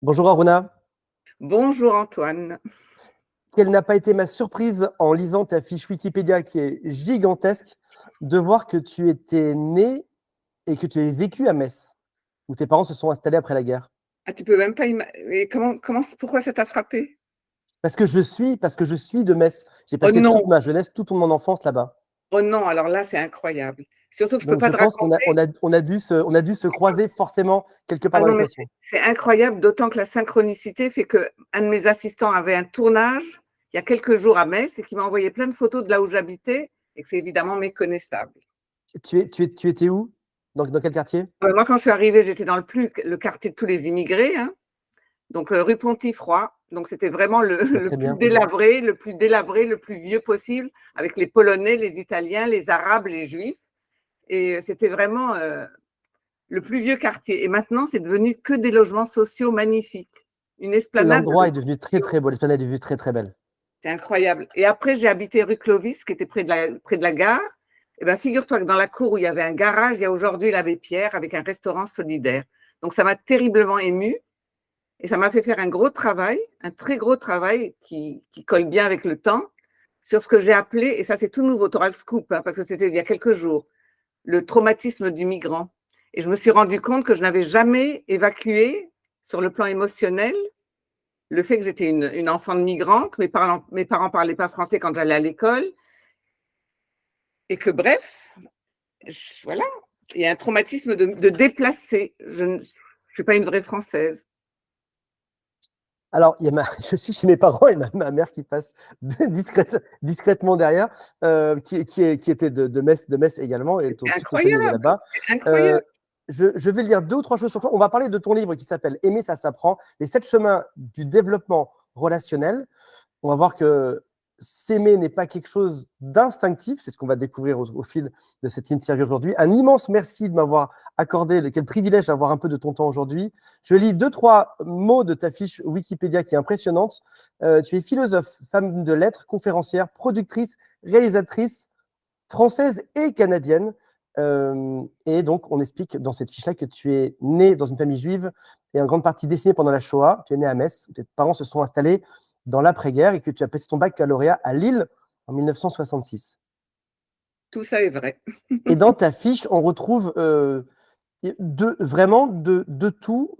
Bonjour Aruna. Bonjour Antoine. Quelle n'a pas été ma surprise en lisant ta fiche Wikipédia qui est gigantesque de voir que tu étais né et que tu avais vécu à Metz, où tes parents se sont installés après la guerre. Ah, tu peux même pas imaginer pourquoi ça t'a frappé? Parce que je suis de Metz. J'ai Oh passé toute non! ma jeunesse, toute mon enfance là-bas. Oh non, alors là, c'est incroyable. Surtout que je peux Donc je pas te pense qu'on a, raconter. on a, on a dû se croiser forcément quelque part Ah dans non, mais l'équation. c'est incroyable, d'autant que la synchronicité fait qu'un de mes assistants avait un tournage il y a quelques jours à Metz et qui m'a envoyé plein de photos de là où j'habitais et que c'est évidemment méconnaissable. Tu étais où? Dans quel quartier? Moi, quand je suis arrivée, j'étais dans le quartier de tous les immigrés, hein, donc rue Pontifroy. Donc c'était vraiment le Je vois le très plus bien. délabré, le plus délabré, le plus vieux possible, avec les Polonais, les Italiens, les Arabes, les Juifs. Et c'était vraiment le plus vieux quartier. Et maintenant, c'est devenu que des logements sociaux magnifiques. Une esplanade de L'endroit est logements devenu très sociaux. très beau. L'esplanade est devenue très très belle. C'est incroyable. Et après, j'ai habité rue Clovis, qui était près de la gare. Et bien, figure-toi que dans la cour où il y avait un garage, il y a aujourd'hui l'abbé Pierre avec un restaurant solidaire. Donc, ça m'a terriblement émue. Et ça m'a fait faire un gros travail, un très gros travail qui colle bien avec le temps, sur ce que j'ai appelé, et ça c'est tout nouveau, tu auras le scoop, hein, parce que c'était il y a quelques jours, le traumatisme du migrant. Et je me suis rendu compte que je n'avais jamais évacué sur le plan émotionnel le fait que j'étais une enfant de migrant, que mes parents parlaient pas français quand j'allais à l'école, et que bref, voilà, il y a un traumatisme de déplacer. Je ne suis pas une vraie Française. Alors, je suis chez mes parents et ma mère qui passe discrètement derrière, qui était de Metz également, et C'est donc toute ma famille est incroyable, là-bas. c'est Euh, incroyable. je vais lire 2 ou 3 choses sur toi. On va parler de ton livre qui s'appelle Aimer, ça s'apprend, les 7 chemins du développement relationnel. On va voir que s'aimer n'est pas quelque chose d'instinctif, c'est ce qu'on va découvrir au fil de cette interview aujourd'hui. Un immense merci de m'avoir accordé, quel privilège d'avoir un peu de ton temps aujourd'hui. Je lis 2, 3 mots de ta fiche Wikipédia qui est impressionnante. Tu es philosophe, femme de lettres, conférencière, productrice, réalisatrice française et canadienne. Et donc, on explique dans cette fiche-là que tu es née dans une famille juive et en grande partie décimée pendant la Shoah. Tu es née à Metz, où tes parents se sont installés dans l'après-guerre et que tu as passé ton baccalauréat à Lille en 1966. Tout ça est vrai. Et dans ta fiche, on retrouve vraiment de tout,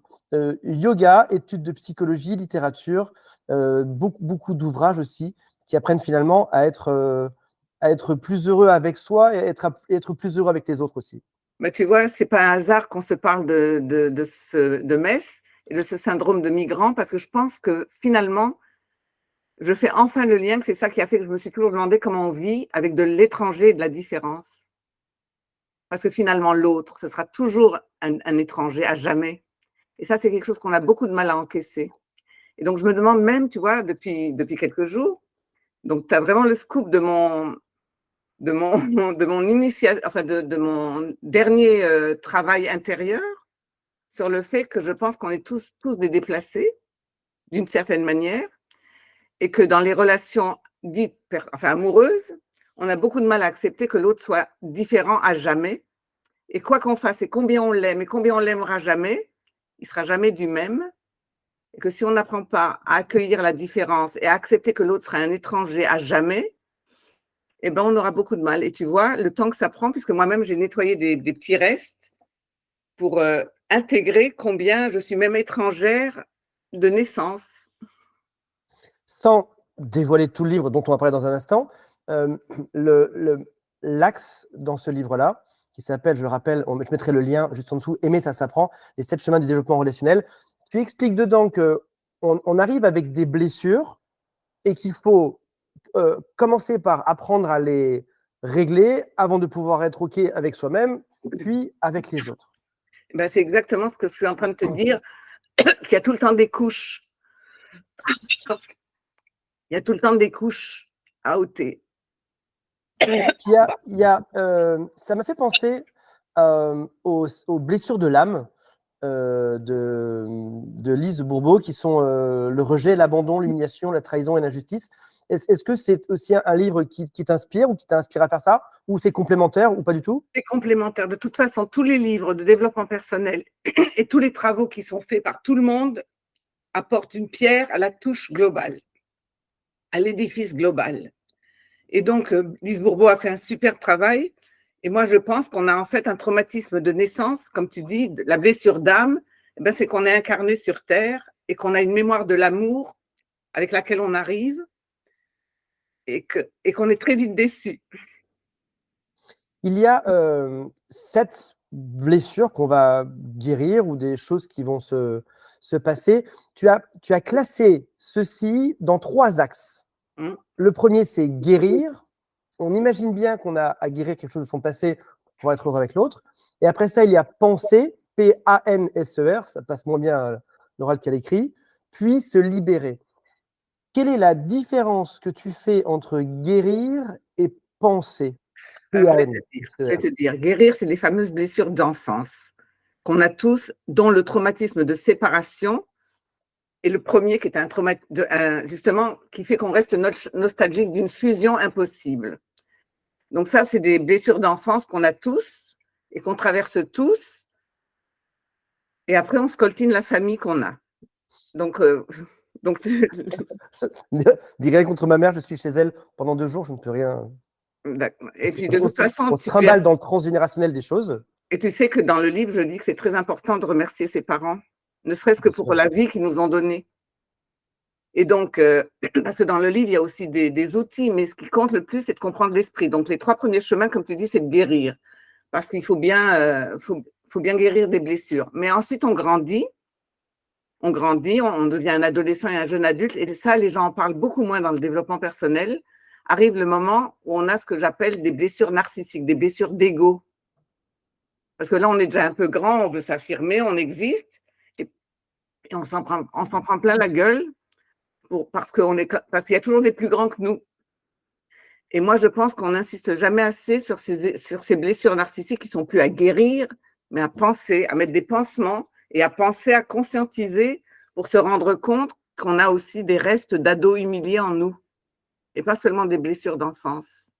yoga, études de psychologie, littérature, beaucoup d'ouvrages aussi qui apprennent finalement à être plus heureux avec soi et être plus heureux avec les autres aussi. Mais tu vois, c'est pas un hasard qu'on se parle de Metz et de ce syndrome de migrant, parce que je pense que finalement, je fais enfin le lien, que c'est ça qui a fait que je me suis toujours demandé comment on vit avec de l'étranger et de la différence. Parce que finalement, l'autre, ce sera toujours un étranger à jamais. Et ça, c'est quelque chose qu'on a beaucoup de mal à encaisser. Et donc, je me demande même, tu vois, depuis quelques jours, donc tu as vraiment le scoop de mon dernier travail intérieur sur le fait que je pense qu'on est tous des déplacés, d'une certaine manière, et que dans les relations dites amoureuses, on a beaucoup de mal à accepter que l'autre soit différent à jamais. Et quoi qu'on fasse, et combien on l'aime, et combien on l'aimera jamais, il sera jamais du même. Et que si on n'apprend pas à accueillir la différence et à accepter que l'autre sera un étranger à jamais, eh ben, on aura beaucoup de mal. Et tu vois, le temps que ça prend, puisque moi-même, j'ai nettoyé des petits restes pour intégrer combien je suis même étrangère de naissance. Sans dévoiler tout le livre dont on va parler dans un instant, euh, l'axe dans ce livre-là, qui s'appelle, je le rappelle, je mettrai le lien juste en dessous, Aimer, ça s'apprend, les 7 chemins du développement relationnel. Tu expliques dedans qu'on arrive avec des blessures et qu'il faut commencer par apprendre à les régler avant de pouvoir être OK avec soi-même, puis avec les autres. Ben, c'est exactement ce que je suis en train de te dire, qu'il y a tout le temps des couches. Il y a tout le temps des couches à ôter. Ça m'a fait penser aux blessures de l'âme de Lise Bourbeau, qui sont le rejet, l'abandon, l'humiliation, la trahison et l'injustice. Est-ce que c'est aussi un livre qui t'inspire ou qui t'a inspiré à faire ça, ou c'est complémentaire ou pas du tout? C'est complémentaire. De toute façon, tous les livres de développement personnel et tous les travaux qui sont faits par tout le monde apporte une pierre à la touche globale, à l'édifice global. Et donc, Lise Bourbeau a fait un super travail. Et moi, je pense qu'on a en fait un traumatisme de naissance, comme tu dis, la blessure d'âme, eh ben, c'est qu'on est incarné sur Terre et qu'on a une mémoire de l'amour avec laquelle on arrive et qu'on est très vite déçu. Il y a 7 blessures qu'on va guérir ou des choses qui vont se passer. Tu as classé ceci dans 3 axes. Mmh. Le premier, c'est guérir. On imagine bien qu'on a à guérir quelque chose de son passé pour être heureux avec l'autre. Et après ça, il y a penser, P-A-N-S-E-R, ça passe moins bien à l'oral qu'à l'écrit, puis se libérer. Quelle est la différence que tu fais entre guérir et penser? Je vais P-A-N-S-E-R. te dire, guérir, c'est les fameuses blessures d'enfance qu'on a tous, dont le traumatisme de séparation est le premier qui est un trauma, justement, qui fait qu'on reste nostalgique d'une fusion impossible. Donc ça, c'est des blessures d'enfance qu'on a tous et qu'on traverse tous. Et après, on scoltine la famille qu'on a. Donc, Dis rien contre ma mère, je suis chez elle pendant 2 jours, je ne peux rien. et puis de toute façon, On se trimballe dans le transgénérationnel des choses. et tu sais que dans le livre, je dis que c'est très important de remercier ses parents, ne serait-ce que pour la vie qu'ils nous ont donnée. Et donc, parce que dans le livre, il y a aussi des outils, mais ce qui compte le plus, c'est de comprendre l'esprit. Donc, les 3 premiers chemins, comme tu dis, c'est de guérir, parce qu'il faut bien guérir des blessures. Mais ensuite, on grandit, on devient un adolescent et un jeune adulte, et ça, les gens en parlent beaucoup moins dans le développement personnel. Arrive le moment où on a ce que j'appelle des blessures narcissiques, des blessures d'ego. Parce que là, on est déjà un peu grand, on veut s'affirmer, on existe, et on s'en prend plein la gueule. Parce qu'il y a toujours des plus grands que nous. Et moi, je pense qu'on n'insiste jamais assez sur ces blessures narcissiques qui sont plus à guérir, mais à penser, à mettre des pansements et à penser, à conscientiser pour se rendre compte qu'on a aussi des restes d'ados humiliés en nous et pas seulement des blessures d'enfance.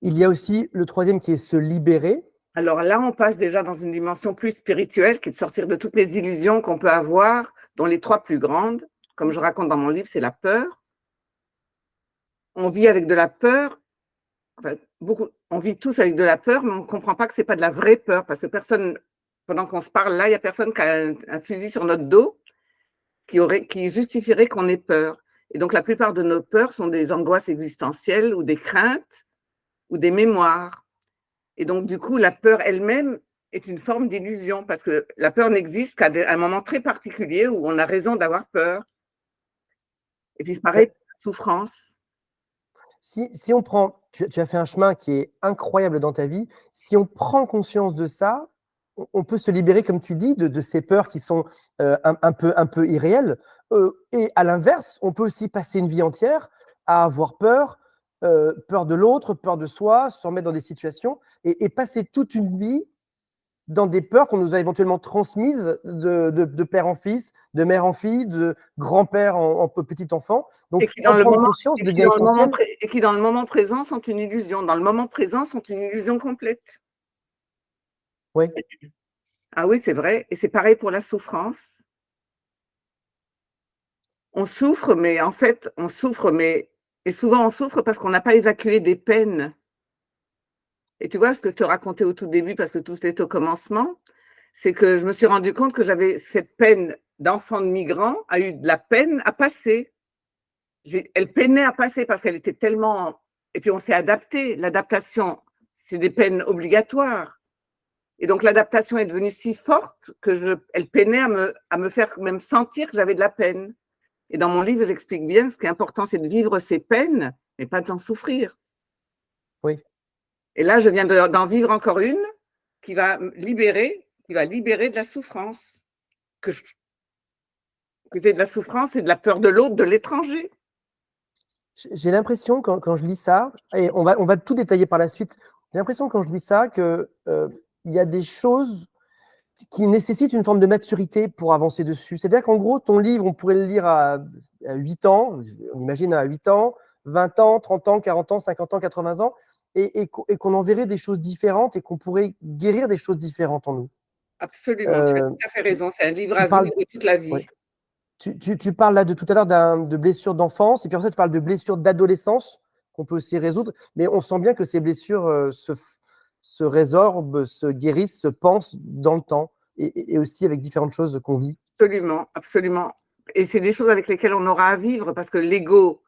Il y a aussi le troisième qui est se libérer. Alors là, on passe déjà dans une dimension plus spirituelle qui est de sortir de toutes les illusions qu'on peut avoir, dont les 3 plus grandes, comme je raconte dans mon livre, c'est la peur. On vit avec de la peur. Enfin, on vit tous avec de la peur, mais on ne comprend pas que ce n'est pas de la vraie peur, parce que personne, pendant qu'on se parle là, il n'y a personne qui a un fusil sur notre dos qui justifierait qu'on ait peur. Et donc, la plupart de nos peurs sont des angoisses existentielles ou des craintes ou des mémoires. Et donc, du coup, la peur elle-même est une forme d'illusion, parce que la peur n'existe qu'à un moment très particulier où on a raison d'avoir peur. Et puis, pareil, la souffrance. Si on prend, tu as fait un chemin qui est incroyable dans ta vie. Si on prend conscience de ça, on peut se libérer, comme tu dis, de ces peurs qui sont un peu irréelles. Et à l'inverse, on peut aussi passer une vie entière à avoir peur, peur de l'autre, peur de soi, se remettre dans des situations et passer toute une vie dans des peurs qu'on nous a éventuellement transmises de père en fils, de mère en fille, de grand-père en petit enfant. Donc, Et qui, dans le prendre moment, conscience devient essentiel. et qui, dans le moment présent, sont une illusion. Dans le moment présent, sont une illusion complète. Oui. Ah oui, c'est vrai. Et c'est pareil pour la souffrance. On souffre, mais en fait, et souvent on souffre parce qu'on n'a pas évacué des peines. Et tu vois, ce que je te racontais au tout début, parce que tout est au commencement, c'est que je me suis rendu compte que j'avais cette peine d'enfant de migrant, a eu de la peine à passer. Elle peinait à passer parce qu'elle était tellement. Et puis on s'est adapté. L'adaptation, c'est des peines obligatoires. Et donc l'adaptation est devenue si forte elle peinait à me faire même sentir que j'avais de la peine. Et dans mon livre, j'explique bien que ce qui est important, c'est de vivre ses peines, mais pas d'en souffrir. Oui. Et là, je viens d'en vivre encore une qui va libérer de la souffrance. Que de la souffrance et de la peur de l'autre, de l'étranger. J'ai l'impression, quand je lis ça, et on va tout détailler par la suite, j'ai l'impression quand je lis ça qu'il y a des choses qui nécessitent une forme de maturité pour avancer dessus. C'est-à-dire qu'en gros, ton livre, on pourrait le lire à 8 ans, on imagine à 8 ans, 20 ans, 30 ans, 40 ans, 50 ans, 80 ans, et qu'on en verrait des choses différentes et qu'on pourrait guérir des choses différentes en nous. Absolument, tu as Euh, tout à fait tu, raison. C'est un livre tu à parles, vivre toute la vie. ouais. Tu parles là de tout à l'heure de blessures d'enfance, et puis ensuite tu parles de blessures d'adolescence qu'on peut aussi résoudre, mais on sent bien que ces blessures se résorbent, se guérissent, se pensent dans le temps, et aussi avec différentes choses qu'on vit. Absolument, absolument. Et c'est des choses avec lesquelles on aura à vivre parce que l'ego,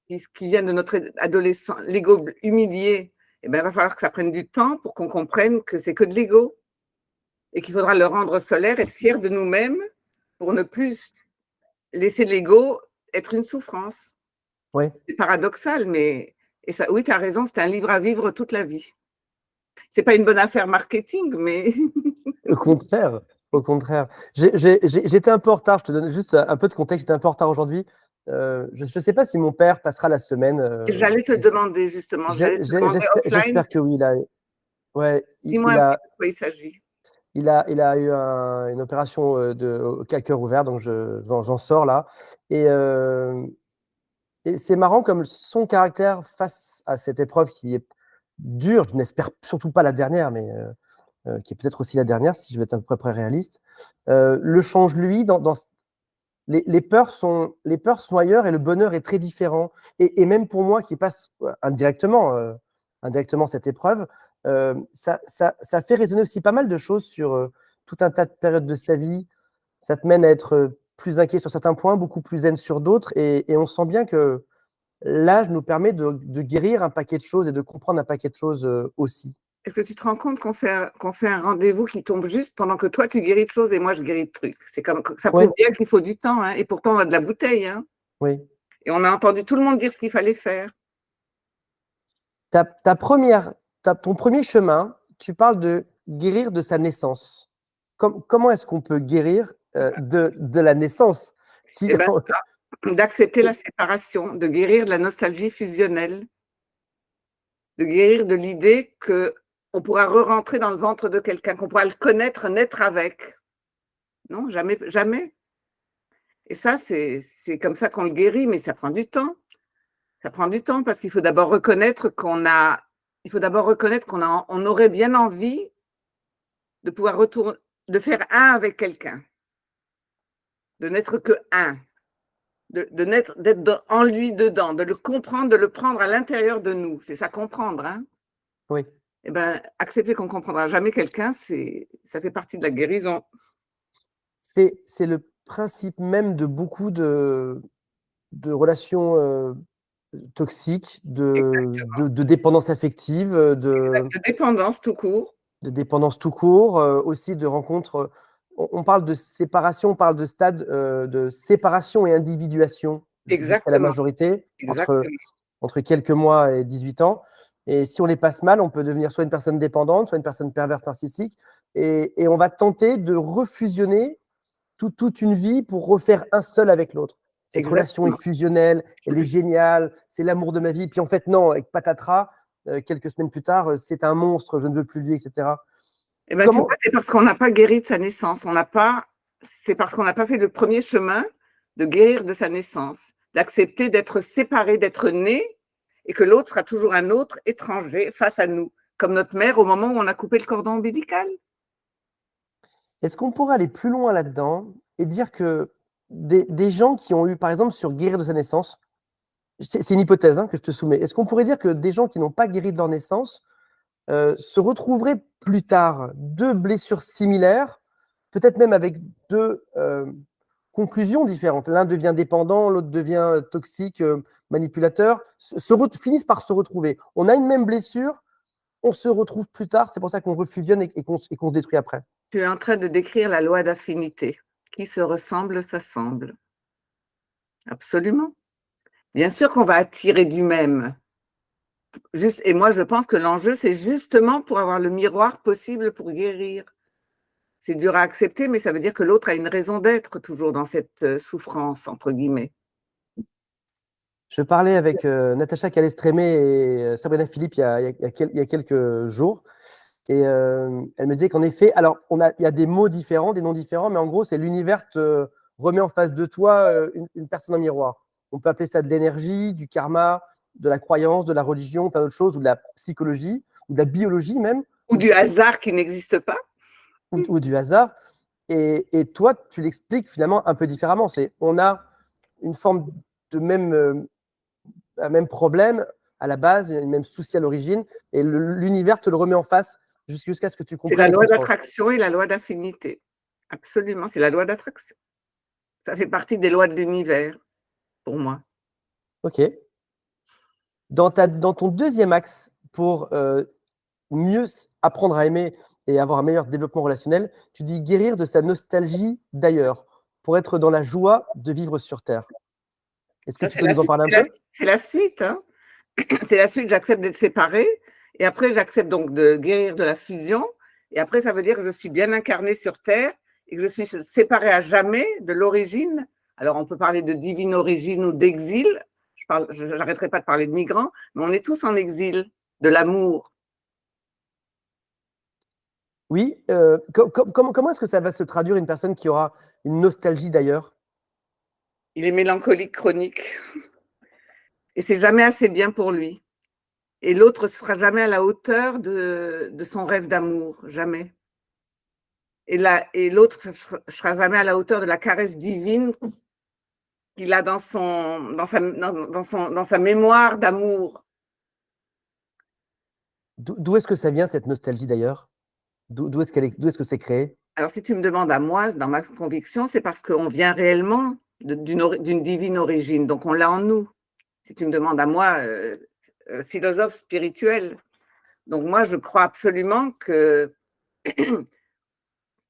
qui vient de notre adolescent, l'ego humilié, eh ben, il va falloir que ça prenne du temps pour qu'on comprenne que c'est que de l'ego et qu'il faudra le rendre solaire, être fier de nous-mêmes pour ne plus laisser l'ego être une souffrance. Oui, C'est paradoxal, mais et ça, oui, tu as raison, c'est un livre à vivre toute la vie. C'est pas une bonne affaire marketing, mais au contraire, au contraire. J'étais un peu en retard, je te donne juste un peu de contexte, j'étais un peu en retard aujourd'hui. Je ne sais pas si mon père passera la semaine. j'allais te demander justement, j'allais te demander offline, J'espère que oui. Ouais, dis-moi un peu de quoi il s'agit. il a eu une opération à cœur ouvert, donc j'en sors là. Et c'est marrant comme son caractère face à cette épreuve qui est dure, je n'espère surtout pas la dernière, mais qui est peut-être aussi la dernière, si je veux être à peu près réaliste, le change lui. Les peurs sont ailleurs et le bonheur est très différent. Et même pour moi qui passe indirectement cette épreuve, ça fait résonner aussi pas mal de choses sur tout un tas de périodes de sa vie. Ça te mène à être plus inquiet sur certains points, beaucoup plus zen sur d'autres. Et on sent bien que l'âge nous permet de guérir un paquet de choses et de comprendre un paquet de choses aussi. Est-ce que tu te rends compte qu'on fait un rendez-vous qui tombe juste pendant que toi tu guéris de choses et moi je guéris de trucs? C'est comme ça Oui, prouve bien qu'il faut du temps, hein, et pourtant on a de la bouteille, hein, oui. et on a entendu tout le monde dire ce qu'il fallait faire. Ta ton premier chemin, tu parles de guérir de sa naissance. Comment est-ce qu'on peut guérir de la naissance Et qui... ben d'accepter la séparation, de guérir de la nostalgie fusionnelle, de guérir de l'idée qu'on pourra re-rentrer dans le ventre de quelqu'un, qu'on pourra le connaître, naître avec. Non, jamais, jamais. Et ça, c'est comme ça qu'on le guérit, mais ça prend du temps. Ça prend du temps parce qu'il faut d'abord reconnaître on aurait bien envie de pouvoir retourner, de faire un avec quelqu'un, de n'être que un, d'être en lui dedans, de le comprendre, de le prendre à l'intérieur de nous. C'est ça comprendre, hein. Oui, Eh ben, accepter qu'on ne comprendra jamais quelqu'un, ça fait partie de la guérison. c'est le principe même de beaucoup de relations toxiques, Exactement. de dépendance affective, Exact, de dépendance tout court. de dépendance tout court, aussi de rencontres. On parle de séparation, on parle de stade de séparation et individuation jusqu'à la Exactement, majorité, exactement, entre quelques mois et 18 ans. Et si on les passe mal, on peut devenir soit une personne dépendante, soit une personne perverse narcissique. Et on va tenter de refusionner toute une vie pour refaire un seul avec l'autre. Cette relation est exactement. fusionnelle, elle est géniale, c'est l'amour de ma vie. Puis en fait, non, avec patatras, quelques semaines plus tard, c'est un monstre, je ne veux plus de lui, etc. Eh ben, tu vois, Comment c'est parce qu'on n'a pas guéri de sa naissance. C'est parce qu'on n'a pas fait le premier chemin de guérir de sa naissance, d'accepter d'être séparé, d'être né, et que l'autre sera toujours un autre étranger face à nous, comme notre mère au moment où on a coupé le cordon ombilical. Est-ce qu'on pourrait aller plus loin là-dedans et dire que des gens qui ont eu, par exemple, sur guérir de sa naissance, c'est une hypothèse que je te soumets, est-ce qu'on pourrait dire que des gens qui n'ont pas guéri de leur naissance se retrouveraient plus tard deux blessures similaires, peut-être même avec deux conclusions différentes. L'un devient dépendant, l'autre devient toxique, manipulateur, finissent par se retrouver. On a une même blessure, on se retrouve plus tard, c'est pour ça qu'on refusionne et qu'on se détruit après. Tu es en train de décrire la loi d'affinité. Qui se ressemble s'assemble. Absolument. Bien sûr qu'on va attirer du même. Et moi, je pense que l'enjeu, c'est justement pour avoir le miroir possible pour guérir. C'est dur à accepter, mais ça veut dire que l'autre a une raison d'être toujours dans cette souffrance, entre guillemets. Je parlais avec Natacha Calestrémé et Sabrina Philippe il y a quelques jours. Et elle me disait qu'en effet, alors il y a des mots différents, des noms différents, mais en gros, c'est l'univers te remet en face de toi une personne en miroir. On peut appeler ça de l'énergie, du karma, de la croyance, de la religion, plein d'autres choses, ou de la psychologie, ou de la biologie même. Ou du hasard qui n'existe pas. ou du hasard. Et toi, tu l'expliques finalement un peu différemment. On a une forme de même problème à la base, une même souci à l'origine, et l'univers te le remet en face jusqu'à ce que tu C'est la comprennes et que loi tu changes. d'attraction et la loi d'affinité. Absolument, c'est la loi d'attraction. Ça fait partie des lois de l'univers, pour moi. Ok. Dans ton deuxième axe, pour mieux apprendre à aimer et avoir un meilleur développement relationnel, tu dis guérir de sa nostalgie d'ailleurs, pour être dans la joie de vivre sur Terre. Est-ce que Ça, tu peux nous en parler un peu? c'est la suite, hein. C'est la suite, j'accepte d'être séparée et après j'accepte donc de guérir de la fusion et après ça veut dire que je suis bien incarnée sur terre et que je suis séparée à jamais de l'origine. Alors on peut parler de divine origine ou d'exil, j'arrêterai pas de parler de migrants, mais on est tous en exil de l'amour. Oui. Comment est-ce que ça va se traduire une personne qui aura une nostalgie d'ailleurs? Il est mélancolique chronique et c'est jamais assez bien pour lui. Et l'autre sera jamais à la hauteur de son rêve d'amour, jamais. Et l'autre sera jamais à la hauteur de la caresse divine qu'il a dans sa mémoire d'amour. D'où est-ce que ça vient cette nostalgie d'ailleurs? D'où est-ce que c'est créé? Alors, si tu me demandes à moi, dans ma conviction, c'est parce qu'on vient réellement d'une divine origine, donc on l'a en nous. Si tu me demandes à moi, philosophe spirituel, donc moi, je crois absolument que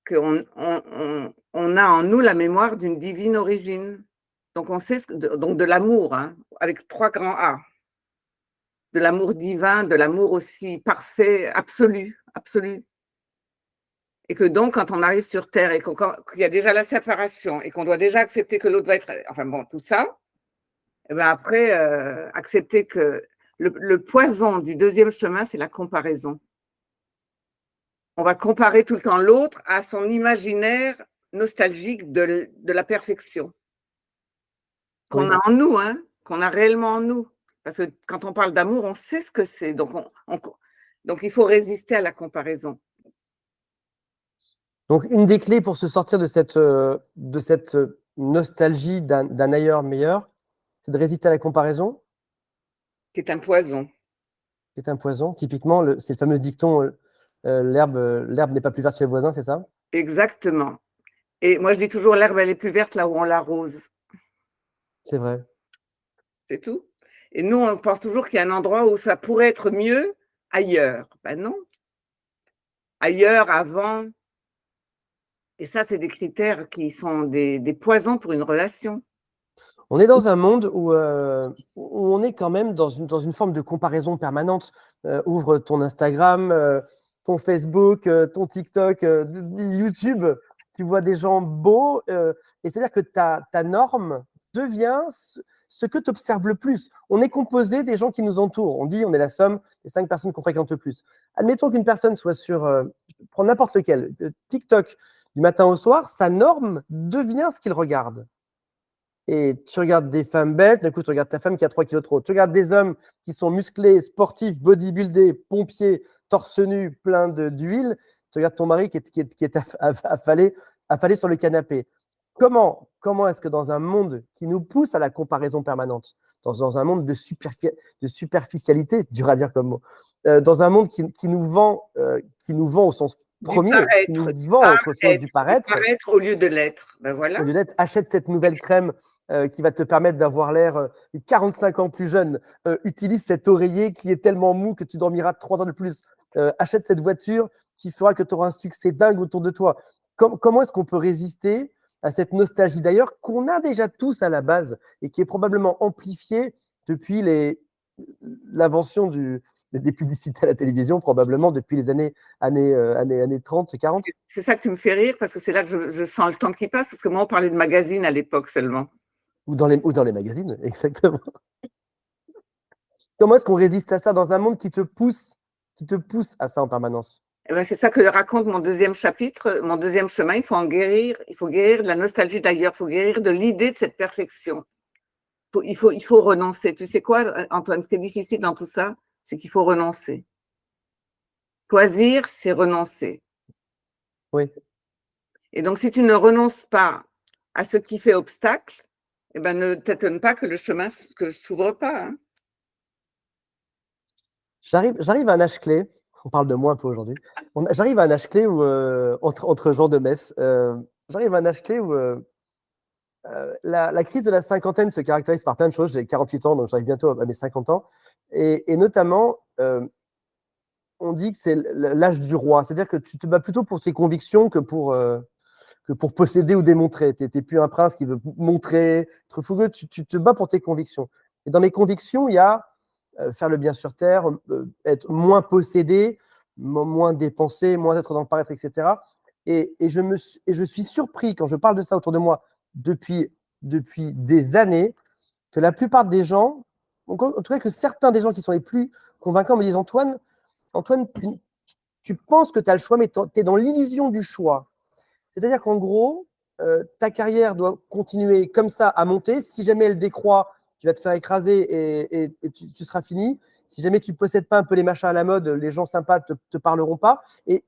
qu'on on a en nous la mémoire d'une divine origine. Donc, on sait donc de l'amour, hein, avec 3 grands A. De l'amour divin, de l'amour aussi parfait, absolu, absolu. Et que donc, quand on arrive sur Terre et qu'il y a déjà la séparation et qu'on doit déjà accepter que l'autre va être… Enfin bon, tout ça, et ben après, accepter que le poison du deuxième chemin, c'est la comparaison. On va comparer tout le temps l'autre à son imaginaire nostalgique de la perfection. Qu'on Oui. a en nous, hein, qu'on a réellement en nous. Parce que quand on parle d'amour, on sait ce que c'est. Donc, donc il faut résister à la comparaison. Donc, une des clés pour se sortir de cette nostalgie d'un ailleurs meilleur, c'est de résister à la comparaison, C'est un poison. qui est un poison. Typiquement, c'est le fameux dicton l'herbe n'est pas plus verte chez le voisin, c'est ça? Exactement. Et moi, je dis toujours, l'herbe, elle est plus verte là où on l'arrose. C'est vrai. C'est tout. Et nous, on pense toujours qu'il y a un endroit où ça pourrait être mieux ailleurs. Ben non. Ailleurs, avant. Et ça, c'est des critères qui sont des poisons pour une relation. On est dans un monde où on est quand même dans une forme de comparaison permanente. Ouvre ton Instagram, ton Facebook, ton TikTok, YouTube, tu vois des gens beaux. Et c'est-à-dire que ta norme devient ce que tu observes le plus. On est composé des gens qui nous entourent. On dit on est la somme des 5 personnes qu'on fréquente le plus. Admettons qu'une personne soit sur, prends n'importe lequel, TikTok, du matin au soir, sa norme devient ce qu'il regarde. Et tu regardes des femmes belles, d'un coup, tu regardes ta femme qui a 3 kilos trop. Tu regardes des hommes qui sont musclés, sportifs, bodybuildés, pompiers, torse nu, plein d'huile. Tu regardes ton mari qui est affalé sur le canapé. Comment est-ce que dans un monde qui nous pousse à la comparaison permanente, dans un monde de superficialité, c'est dur à dire comme mot, dans un monde qui nous vend au sens Du premier, qui nous vend autre chose, du paraître au lieu de l'être. Ben voilà. au lieu d'être achète cette nouvelle crème qui va te permettre d'avoir l'air 45 ans plus jeune, utilise cet oreiller qui est tellement mou que tu dormiras 3 ans de plus, achète cette voiture qui fera que tu auras un succès dingue autour de toi. Comment est-ce qu'on peut résister à cette nostalgie d'ailleurs qu'on a déjà tous à la base et qui est probablement amplifiée depuis l'invention des publicités à la télévision, probablement depuis les années 30 et 40. C'est ça que tu me fais rire parce que c'est là que je sens le temps qui passe parce que moi, on parlait de magazines à l'époque seulement. Ou dans les magazines, exactement. Comment est-ce qu'on résiste à ça dans un monde qui te pousse à ça en permanence? Eh ben, c'est ça que raconte mon deuxième chapitre, mon deuxième chemin. Il faut en guérir. Il faut guérir de la nostalgie d'ailleurs. Il faut guérir de l'idée de cette perfection. Il faut renoncer. Tu sais quoi, Antoine, ce qui est difficile dans tout ça, c'est qu'il faut renoncer. Choisir, c'est renoncer. Oui. Et donc, si tu ne renonces pas à ce qui fait obstacle, eh ben, ne t'étonne pas que le chemin ne s'ouvre pas. Hein. J'arrive à un âge clé, on parle de moi un peu aujourd'hui, j'arrive à un âge clé où, entre gens de Metz, j'arrive à un âge clé où la crise de la cinquantaine se caractérise par plein de choses. J'ai 48 ans, donc j'arrive bientôt à mes 50 ans. Et notamment, on dit que c'est l'âge du roi. C'est-à-dire que tu te bats plutôt pour tes convictions que pour posséder ou démontrer. Tu n'es plus un prince qui veut montrer, être fougueux. Tu te bats pour tes convictions. Et dans mes convictions, il y a faire le bien sur terre, être moins possédé, moins dépensé, moins être dans le paraître, etc. Et je suis surpris quand je parle de ça autour de moi depuis des années que la plupart des gens, en tout cas que certains des gens qui sont les plus convaincants me disent Antoine, tu penses que tu as le choix, mais tu es dans l'illusion du choix. C'est-à-dire qu'en gros, ta carrière doit continuer comme ça à monter. Si jamais elle décroît, tu vas te faire écraser et tu seras fini. Si jamais tu ne possèdes pas un peu les machins à la mode, les gens sympas ne te parleront pas. Et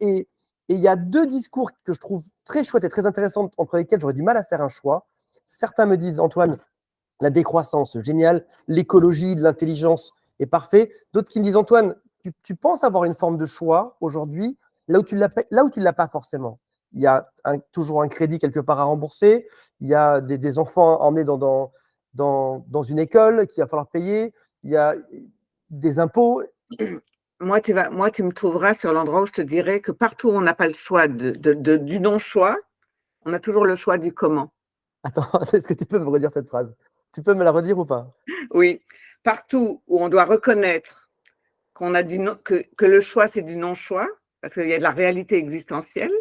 il y a deux discours que je trouve très chouettes et très intéressants entre lesquels j'aurais du mal à faire un choix. Certains me disent, Antoine, la décroissance, génial, l'écologie, l'intelligence est parfait. D'autres qui me disent, Antoine, tu penses avoir une forme de choix aujourd'hui, là où tu ne l'as pas forcément. Il y a toujours un crédit quelque part à rembourser, il y a des enfants à emmener dans une école qu'il va falloir payer, il y a des impôts. Moi, tu me trouveras sur l'endroit où je te dirais que partout où on n'a pas le choix du non-choix, on a toujours le choix du comment. Attends, est-ce que tu peux me redire cette phrase? Tu peux me la redire ou pas? Oui, partout où on doit reconnaître qu'on a que le choix, c'est du non-choix, parce qu'il y a de la réalité existentielle,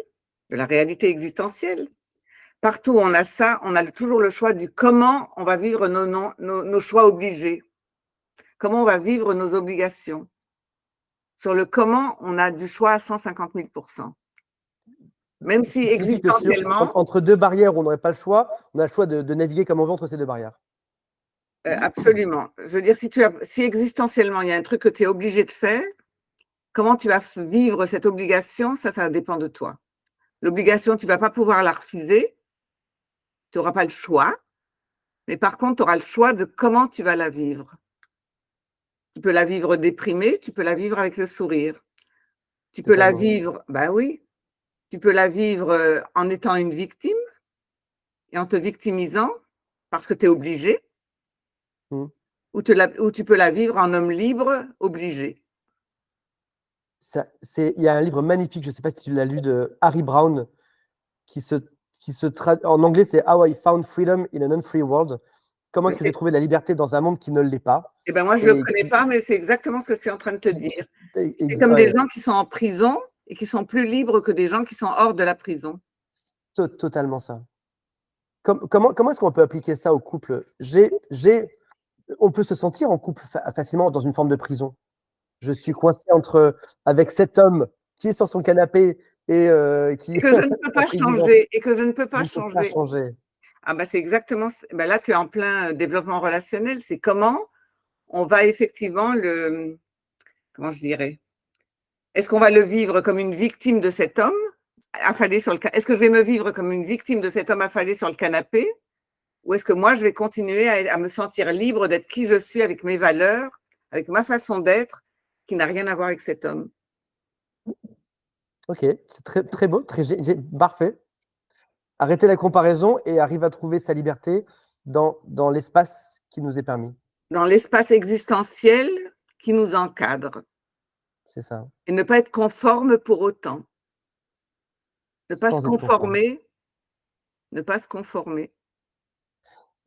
de la réalité existentielle. Partout où on a ça, on a toujours le choix du comment on va vivre nos choix obligés, comment on va vivre nos obligations. Sur le comment, on a du choix à 150 000%. Même Ce si qui signifie que existentiellement, entre deux barrières où on n'aurait pas le choix, on a le choix de naviguer comme on veut entre ces deux barrières. absolument. Je veux dire, si existentiellement, il y a un truc que tu es obligé de faire, comment tu vas vivre cette obligation, ça dépend de toi. L'obligation, tu ne vas pas pouvoir la refuser, tu n'auras pas le choix, mais par contre, tu auras le choix de comment tu vas la vivre. Tu peux la vivre déprimée, tu peux la vivre avec le sourire. Tu peux la Totalement. vivre, bah oui, tu peux la vivre en étant une victime et en te victimisant parce que tu es obligé, Mm. ou tu peux la vivre en homme libre, obligé. Il y a un livre magnifique, je ne sais pas si tu l'as lu, de Harry Brown, en anglais, c'est How I Found Freedom in an Unfree World. Comment Mais est-ce que j'ai trouvé la liberté dans un monde qui ne l'est pas? eh ben moi, je ne le Et connais pas, mais c'est exactement ce que je suis en train de te dire. C'est comme des ouais, gens qui sont en prison et qui sont plus libres que des gens qui sont hors de la prison. totalement ça. Comment est-ce qu'on peut appliquer ça au couple? On peut se sentir en couple facilement dans une forme de prison. Je suis coincé avec cet homme qui est sur son canapé et Et qui que je ne peux a pas pris du vin. changer, et que je ne peux Je pas ne peux pas changer. changer. Ah bah c'est exactement, bah là tu es en plein développement relationnel. C'est comment on va effectivement comment je dirais, est-ce qu'on va le vivre comme une victime de cet homme affalé sur est-ce que je vais me vivre comme une victime de cet homme affalé sur le canapé, ou est-ce que moi je vais continuer à me sentir libre d'être qui je suis avec mes valeurs, avec ma façon d'être, qui n'a rien à voir avec cet homme. Ok, c'est très, très beau, parfait. Arrêter la comparaison et arrive à trouver sa liberté dans l'espace qui nous est permis. Dans l'espace existentiel qui nous encadre, C'est ça, et ne pas être conforme pour autant. Ne pas se sans être conforme. conformer, ne pas se conformer.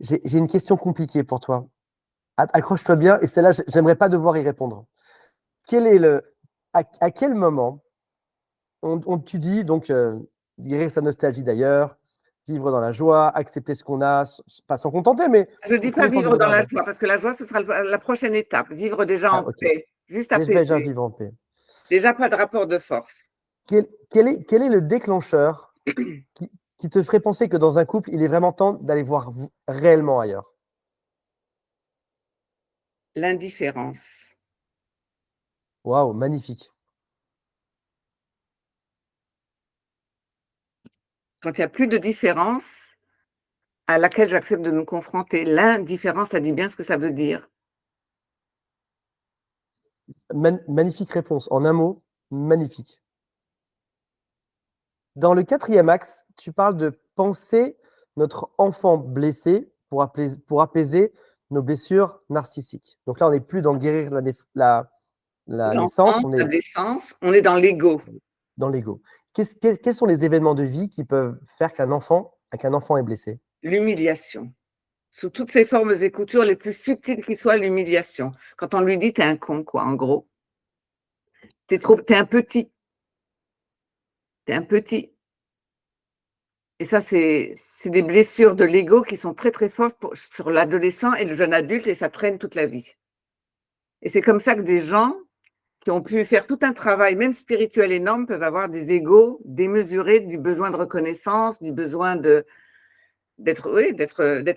J'ai une question compliquée pour toi. Accroche-toi bien, et celle-là, j'aimerais pas devoir y répondre. À quel moment tu dis, donc, guérir sa nostalgie d'ailleurs, vivre dans la joie, accepter ce qu'on a, pas s'en contenter, mais Je ne dis pas trouver une forme de vivre dans bonheur la là. joie, parce que la joie, ce sera la prochaine étape. Vivre déjà Ah, en ok. paix, juste Déjà apaisé. vivre en paix. Déjà pas de rapport de force. Quel est le déclencheur qui te ferait penser que dans un couple, il est vraiment temps d'aller voir réellement ailleurs? L'indifférence. Waouh, magnifique. quand il n'y a plus de différence à laquelle j'accepte de me confronter. L'indifférence, ça dit bien ce que ça veut dire. Magnifique réponse. En un mot, magnifique. Dans le 4e axe, tu parles de penser notre enfant blessé pour apaiser nos blessures narcissiques. Donc là, on n'est plus dans guérir la naissance, on La est décence, on est dans l'ego. dans l'ego. Quels sont les événements de vie qui peuvent faire qu'un enfant est blessé? L'humiliation. Sous toutes ses formes et coutures, les plus subtiles qui soient, l'humiliation. Quand on lui dit, t'es un con, quoi, en gros. T'es un petit. T'es un petit. Et ça, c'est des blessures de l'ego qui sont très, très fortes sur l'adolescent et le jeune adulte, et ça traîne toute la vie. Et c'est comme ça que des gens qui ont pu faire tout un travail, même spirituel énorme, peuvent avoir des égos démesurés du besoin de reconnaissance, du besoin d'être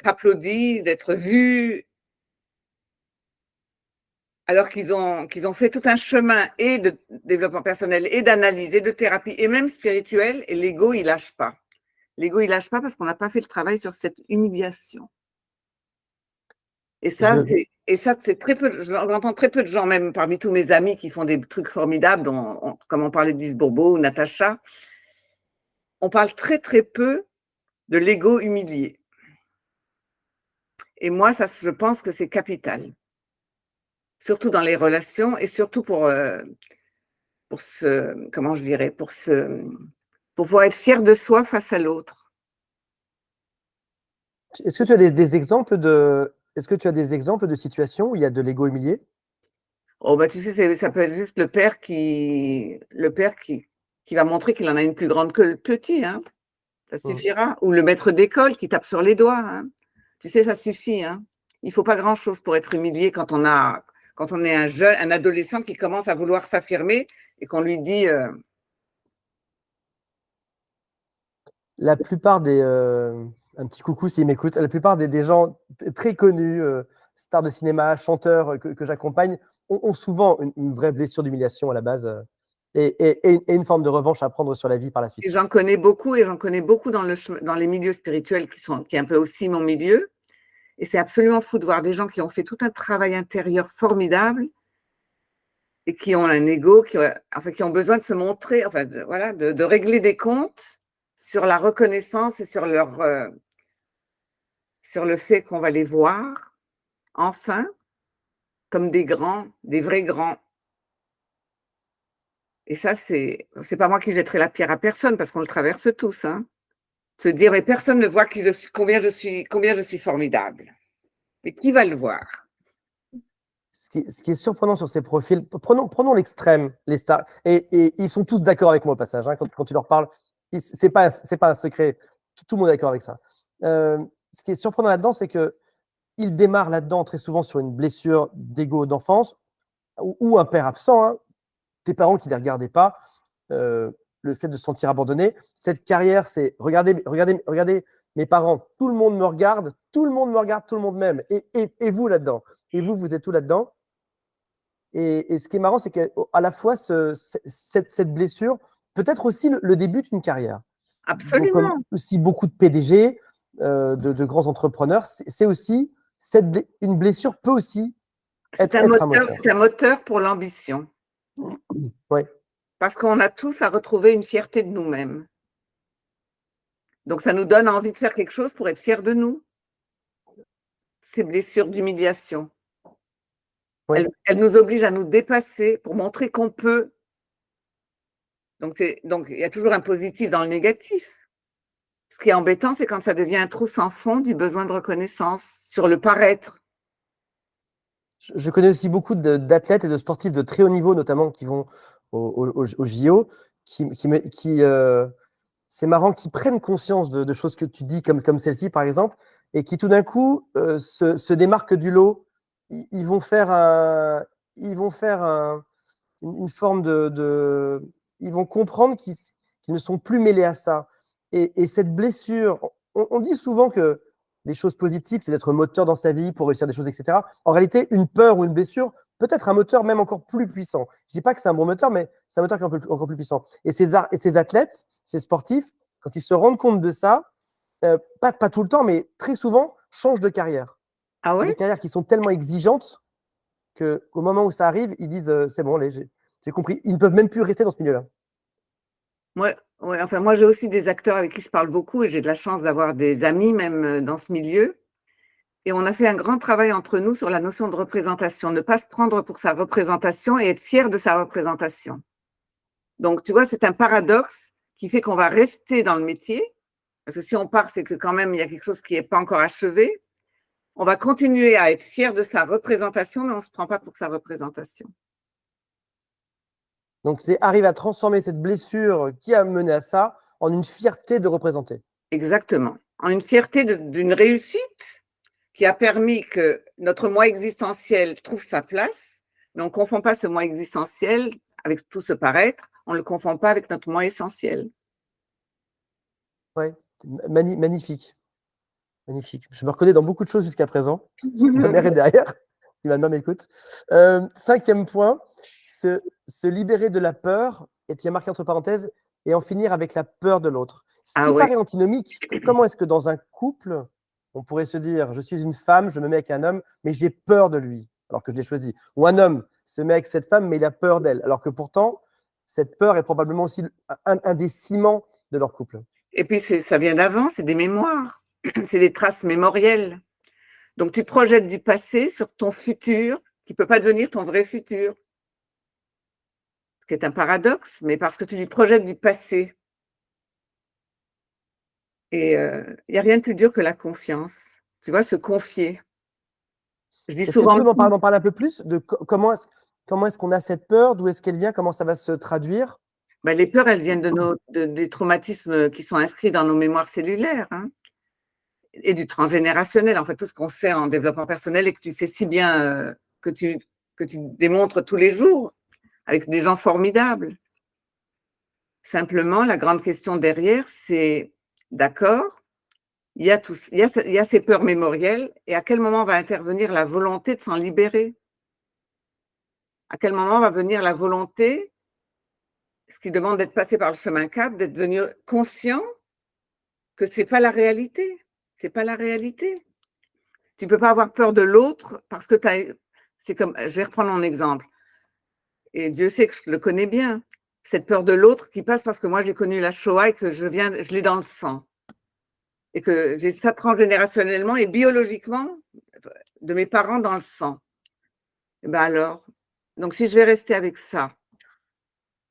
applaudis, d'être vus, alors qu'ils ont fait tout un chemin et de développement personnel et d'analyse et de thérapie et même spirituel, et l'ego, il lâche pas. L'ego, il lâche pas parce qu'on n'a pas fait le travail sur cette humiliation. Et ça, c'est très peu, j'entends très peu de gens, même parmi tous mes amis qui font des trucs formidables, comme on parlait d'Yves Bourbeau ou Natacha, on parle très, très peu de l'ego humilié. Et moi, ça, je pense que c'est capital. Surtout dans les relations et surtout pour comment je dirais, pour pouvoir être fier de soi face à l'autre. Est-ce que tu as des exemples de situations où il y a de l'ego humilié? Oh, bah, tu sais, ça peut être juste le père qui va montrer qu'il en a une plus grande que le petit, hein. Ça suffira. Ou le maître d'école qui tape sur les doigts, hein. Tu sais, ça suffit, hein. Il ne faut pas grand-chose pour être humilié quand on est un adolescent qui commence à vouloir s'affirmer et qu'on lui dit La plupart un petit coucou s'ils m'écoutent, la plupart des gens très connus, stars de cinéma, chanteurs que j'accompagne, ont souvent une vraie blessure d'humiliation à la base et une forme de revanche à prendre sur la vie par la suite. et j'en connais beaucoup dans les milieux spirituels qui est un peu aussi mon milieu. Et c'est absolument fou de voir des gens qui ont fait tout un travail intérieur formidable et qui ont un ego, qui ont besoin de se montrer, de régler des comptes sur la reconnaissance et sur le fait qu'on va les voir, enfin, comme des grands, des vrais grands. Et ça, c'est pas moi qui jetterai la pierre à personne parce qu'on le traverse tous, hein. Se dire, mais personne ne voit combien je suis formidable. Mais qui va le voir? Ce qui est surprenant sur ces profils, prenons l'extrême, les stars, et ils sont tous d'accord avec moi au passage, hein, quand tu leur parles, c'est pas un secret, tout le monde est d'accord avec ça. Ce qui est surprenant là-dedans, c'est qu'ils démarrent là-dedans très souvent sur une blessure d'ego d'enfance ou un père absent, hein, tes parents qui ne les regardaient pas, le fait de se sentir abandonné. Cette carrière, c'est regardez mes parents, tout le monde me regarde, tout le monde m'aime, et vous là-dedans. Et vous êtes tout là-dedans. Et ce qui est marrant, c'est qu'à la fois, cette blessure peut être aussi le début d'une carrière. Donc, comme Absolument. aussi beaucoup de PDG, de grands entrepreneurs, c'est aussi une blessure peut aussi être un moteur. C'est un moteur pour l'ambition. Ouais. Parce qu'on a tous à retrouver une fierté de nous-mêmes. Donc, ça nous donne envie de faire quelque chose pour être fiers de nous. Ces blessures d'humiliation. Ouais. Elles nous obligent à nous dépasser pour montrer qu'on peut. Donc, il y a toujours un positif dans le négatif. Ce qui est embêtant, c'est quand ça devient un trou sans fond du besoin de reconnaissance sur le paraître. Je connais aussi beaucoup d'athlètes et de sportifs de très haut niveau, notamment, qui vont au JO, c'est marrant, qui prennent conscience de choses que tu dis, comme celle-ci, par exemple, et qui tout d'un coup se démarquent du lot. Ils vont faire une forme ils vont comprendre qu'ils ne sont plus mêlés à ça. Et cette blessure, on dit souvent que les choses positives, c'est d'être moteur dans sa vie pour réussir des choses, etc. En réalité, une peur ou une blessure peut être un moteur même encore plus puissant. Je ne dis pas que c'est un bon moteur, mais c'est un moteur qui est encore plus puissant. Et ces athlètes, ces sportifs, quand ils se rendent compte de ça, pas tout le temps, mais très souvent, changent de carrière. Ah C'est des ouais? carrières qui sont tellement exigeantes qu'au moment où ça arrive, ils disent c'est bon, allez, j'ai compris. Ils ne peuvent même plus rester dans ce milieu-là. Ouais, enfin, moi, j'ai aussi des acteurs avec qui je parle beaucoup et j'ai de la chance d'avoir des amis même dans ce milieu. Et on a fait un grand travail entre nous sur la notion de représentation, ne pas se prendre pour sa représentation et être fier de sa représentation. Donc, tu vois, c'est un paradoxe qui fait qu'on va rester dans le métier, parce que si on part, c'est que quand même, il y a quelque chose qui n'est pas encore achevé. On va continuer à être fier de sa représentation, mais on ne se prend pas pour sa représentation. Donc, c'est arrive à transformer cette blessure qui a mené à ça en une fierté de représenter. Exactement. En une fierté d'une réussite qui a permis que notre moi existentiel trouve sa place, mais on ne confond pas ce moi existentiel avec tout ce paraître, on ne le confond pas avec notre moi essentiel. Ouais, magnifique. Magnifique. Je me reconnais dans beaucoup de choses jusqu'à présent. Ma mère est derrière, si ma mère m'écoute. 5e point, se libérer de la peur, et qui est marqué entre parenthèses, et en finir avec la peur de l'autre. Ce Ah qui ouais. paraît antinomique, comment est-ce que dans un couple, on pourrait se dire, je suis une femme, je me mets avec un homme, mais j'ai peur de lui, alors que je l'ai choisi. Ou un homme se met avec cette femme, mais il a peur d'elle, alors que pourtant, cette peur est probablement aussi un des ciments de leur couple. Et puis, ça vient d'avant, c'est des mémoires, c'est des traces mémorielles. Donc, tu projettes du passé sur ton futur qui ne peut pas devenir ton vrai futur. Ce qui est un paradoxe, mais parce que tu lui projettes du passé. Et il n'y a rien de plus dur que la confiance. Tu vois, se confier. Je dis Est-ce que tu souvent, peux m'en parler un peu plus de comment est-ce qu'on a cette peur, d'où est-ce qu'elle vient, comment ça va se traduire? bah, les peurs, elles viennent des traumatismes qui sont inscrits dans nos mémoires cellulaires, hein, et du transgénérationnel. En fait, tout ce qu'on sait en développement personnel et que tu sais si bien que tu démontres tous les jours avec des gens formidables. Simplement, la grande question derrière, c'est d'accord, il y a ces peurs mémorielles, et à quel moment va intervenir la volonté de s'en libérer? À quel moment va venir la volonté, ce qui demande d'être passé par le chemin 4, d'être devenu conscient que c'est pas la réalité. C'est pas la réalité. Tu peux pas avoir peur de l'autre parce que c'est comme, je vais reprendre mon exemple. Et Dieu sait que je le connais bien. Cette peur de l'autre qui passe parce que moi j'ai connu la Shoah et que je l'ai dans le sang. Et que j'ai ça transgénérationnellement et biologiquement de mes parents dans le sang. Et ben alors, donc si je vais rester avec ça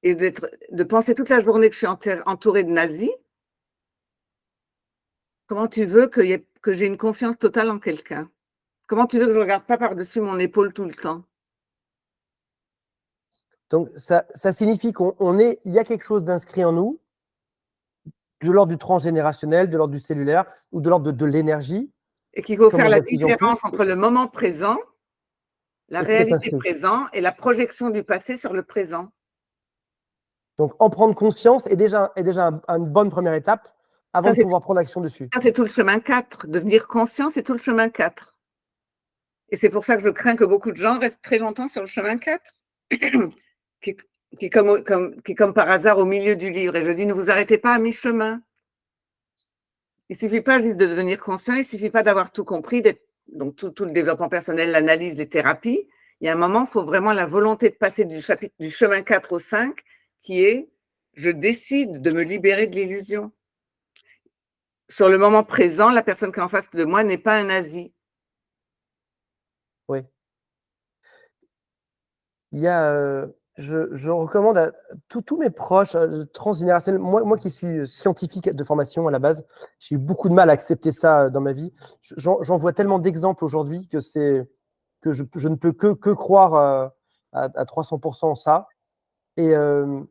et de penser toute la journée que je suis entourée de nazis, comment tu veux que j'ai une confiance totale en quelqu'un? Comment tu veux que je ne regarde pas par-dessus mon épaule tout le temps? Donc ça signifie il y a quelque chose d'inscrit en nous, de l'ordre du transgénérationnel, de l'ordre du cellulaire ou de l'ordre de l'énergie, Et qu'il faut comme faire on la voit de plus en différence plus, entre le moment présent, la et ce qui est réalité inscrit. présent et la projection du passé sur le présent. Donc en prendre conscience est déjà une bonne première étape avant Ça, de c'est pouvoir prendre action dessus. ça, c'est tout le chemin 4. Devenir conscient, c'est tout le chemin 4. Et c'est pour ça que je crains que beaucoup de gens restent très longtemps sur le chemin 4, qui est comme par hasard au milieu du livre. Et je dis, ne vous arrêtez pas à mi-chemin. Il ne suffit pas juste de devenir conscient, il ne suffit pas d'avoir tout compris, donc tout le développement personnel, l'analyse, les thérapies. Il y a un moment, il faut vraiment la volonté de passer du chemin 4 au 5, qui est, je décide de me libérer de l'illusion. Sur le moment présent, la personne qui est en face de moi n'est pas un nazi. Oui. Il y a, je recommande à tous mes proches transgénérationnels, moi qui suis scientifique de formation à la base, j'ai eu beaucoup de mal à accepter ça dans ma vie. J'en vois tellement d'exemples aujourd'hui que je ne peux que croire à 300% en ça. Et il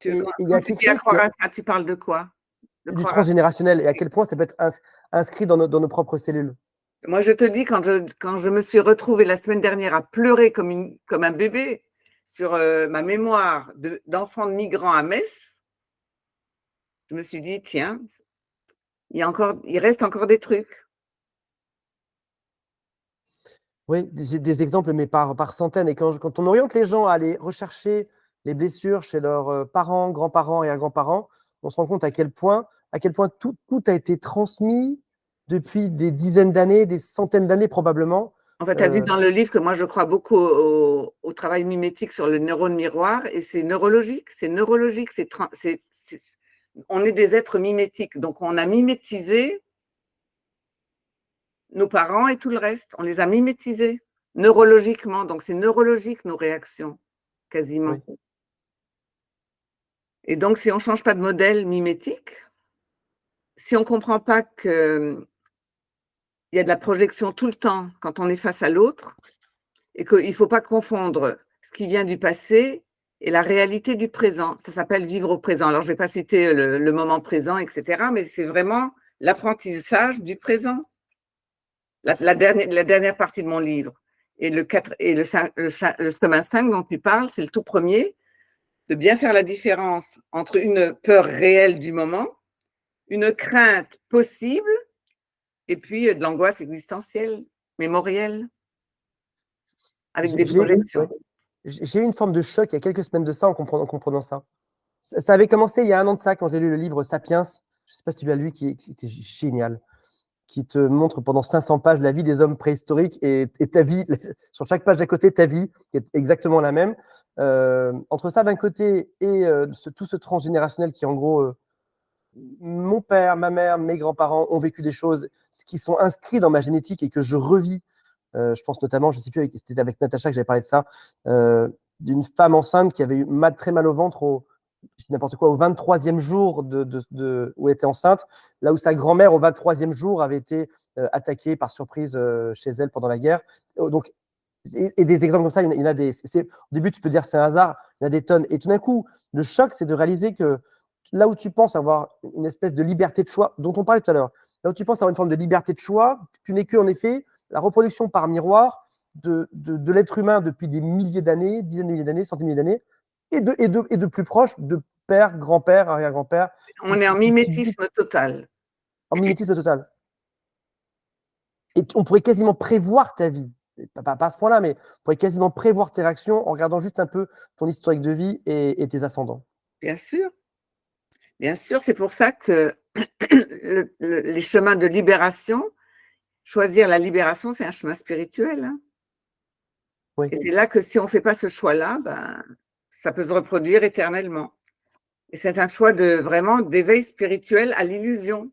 y Quand a tu quelque dis à chose qui croire est à ça, tu parles de quoi? De du croire à... transgénérationnel et à quel point ça peut être inscrit dans nos propres cellules. Moi, je te dis, quand je me suis retrouvée la semaine dernière à pleurer comme un bébé sur ma mémoire d'enfant de migrant à Metz, je me suis dit, tiens, il reste encore des trucs. Oui, j'ai des exemples, mais par centaines. Et quand on oriente les gens à aller rechercher les blessures chez leurs parents, grands-parents et arrière-grands-parents, on se rend compte à quel point à quel point tout a été transmis depuis des dizaines d'années, des centaines d'années probablement. En fait, tu as vu dans le livre que moi, je crois beaucoup au travail mimétique sur le neurone miroir, et c'est neurologique, on est des êtres mimétiques, donc on a mimétisé nos parents et tout le reste, on les a mimétisés neurologiquement, donc c'est neurologique nos réactions, quasiment. Oui. Et donc, si on ne change pas de modèle mimétique, si on ne comprend pas qu'il y a de la projection tout le temps quand on est face à l'autre, et qu'il ne faut pas confondre ce qui vient du passé et la réalité du présent. Ça s'appelle vivre au présent. Alors, je ne vais pas citer le moment présent, etc., mais c'est vraiment l'apprentissage du présent. La dernière partie de mon livre. Et le chemin 5 dont tu parles, c'est le tout premier, de bien faire la différence entre une peur réelle du moment, une crainte possible, et puis de l'angoisse existentielle, mémorielle, avec des projections. J'ai eu une forme de choc il y a quelques semaines de ça en comprenant ça. Ça avait commencé il y a 1 an de ça quand j'ai lu le livre Sapiens. Je ne sais pas si tu l'as lu, qui était génial, qui te montre pendant 500 pages la vie des hommes préhistoriques et ta vie, sur chaque page d'à côté, ta vie, qui est exactement la même. Entre ça d'un côté et tout ce transgénérationnel qui, en gros, mon père, ma mère, mes grands-parents ont vécu des choses qui sont inscrites dans ma génétique et que je revis. Je pense notamment, je ne sais plus, c'était avec Natacha que j'avais parlé de ça, d'une femme enceinte qui avait eu très mal au ventre je dis n'importe quoi, au 23e jour où elle était enceinte, là où sa grand-mère, au 23e jour, avait été attaquée par surprise chez elle pendant la guerre. Donc, et des exemples comme ça, il y en a des. Au début, tu peux dire c'est un hasard, il y en a des tonnes. Et tout d'un coup, le choc, c'est de réaliser que là où tu penses avoir une espèce de liberté de choix, dont on parlait tout à l'heure, là où tu penses avoir une forme de liberté de choix, tu n'es que, en effet, la reproduction par miroir de l'être humain depuis des milliers d'années, dizaines de milliers d'années, centaines de milliers d'années, et de plus proche, de père, grand-père, arrière-grand-père. On est en mimétisme total. En mimétisme total. Et on pourrait quasiment prévoir ta vie. Pas à ce point-là, mais on pourrait quasiment prévoir tes réactions en regardant juste un peu ton historique de vie et tes ascendants. Bien sûr. Bien sûr, c'est pour ça que les chemins de libération, choisir la libération, c'est un chemin spirituel. Hein. Oui. Et c'est là que si on ne fait pas ce choix-là, ben, ça peut se reproduire éternellement. Et c'est un choix vraiment d'éveil spirituel à l'illusion.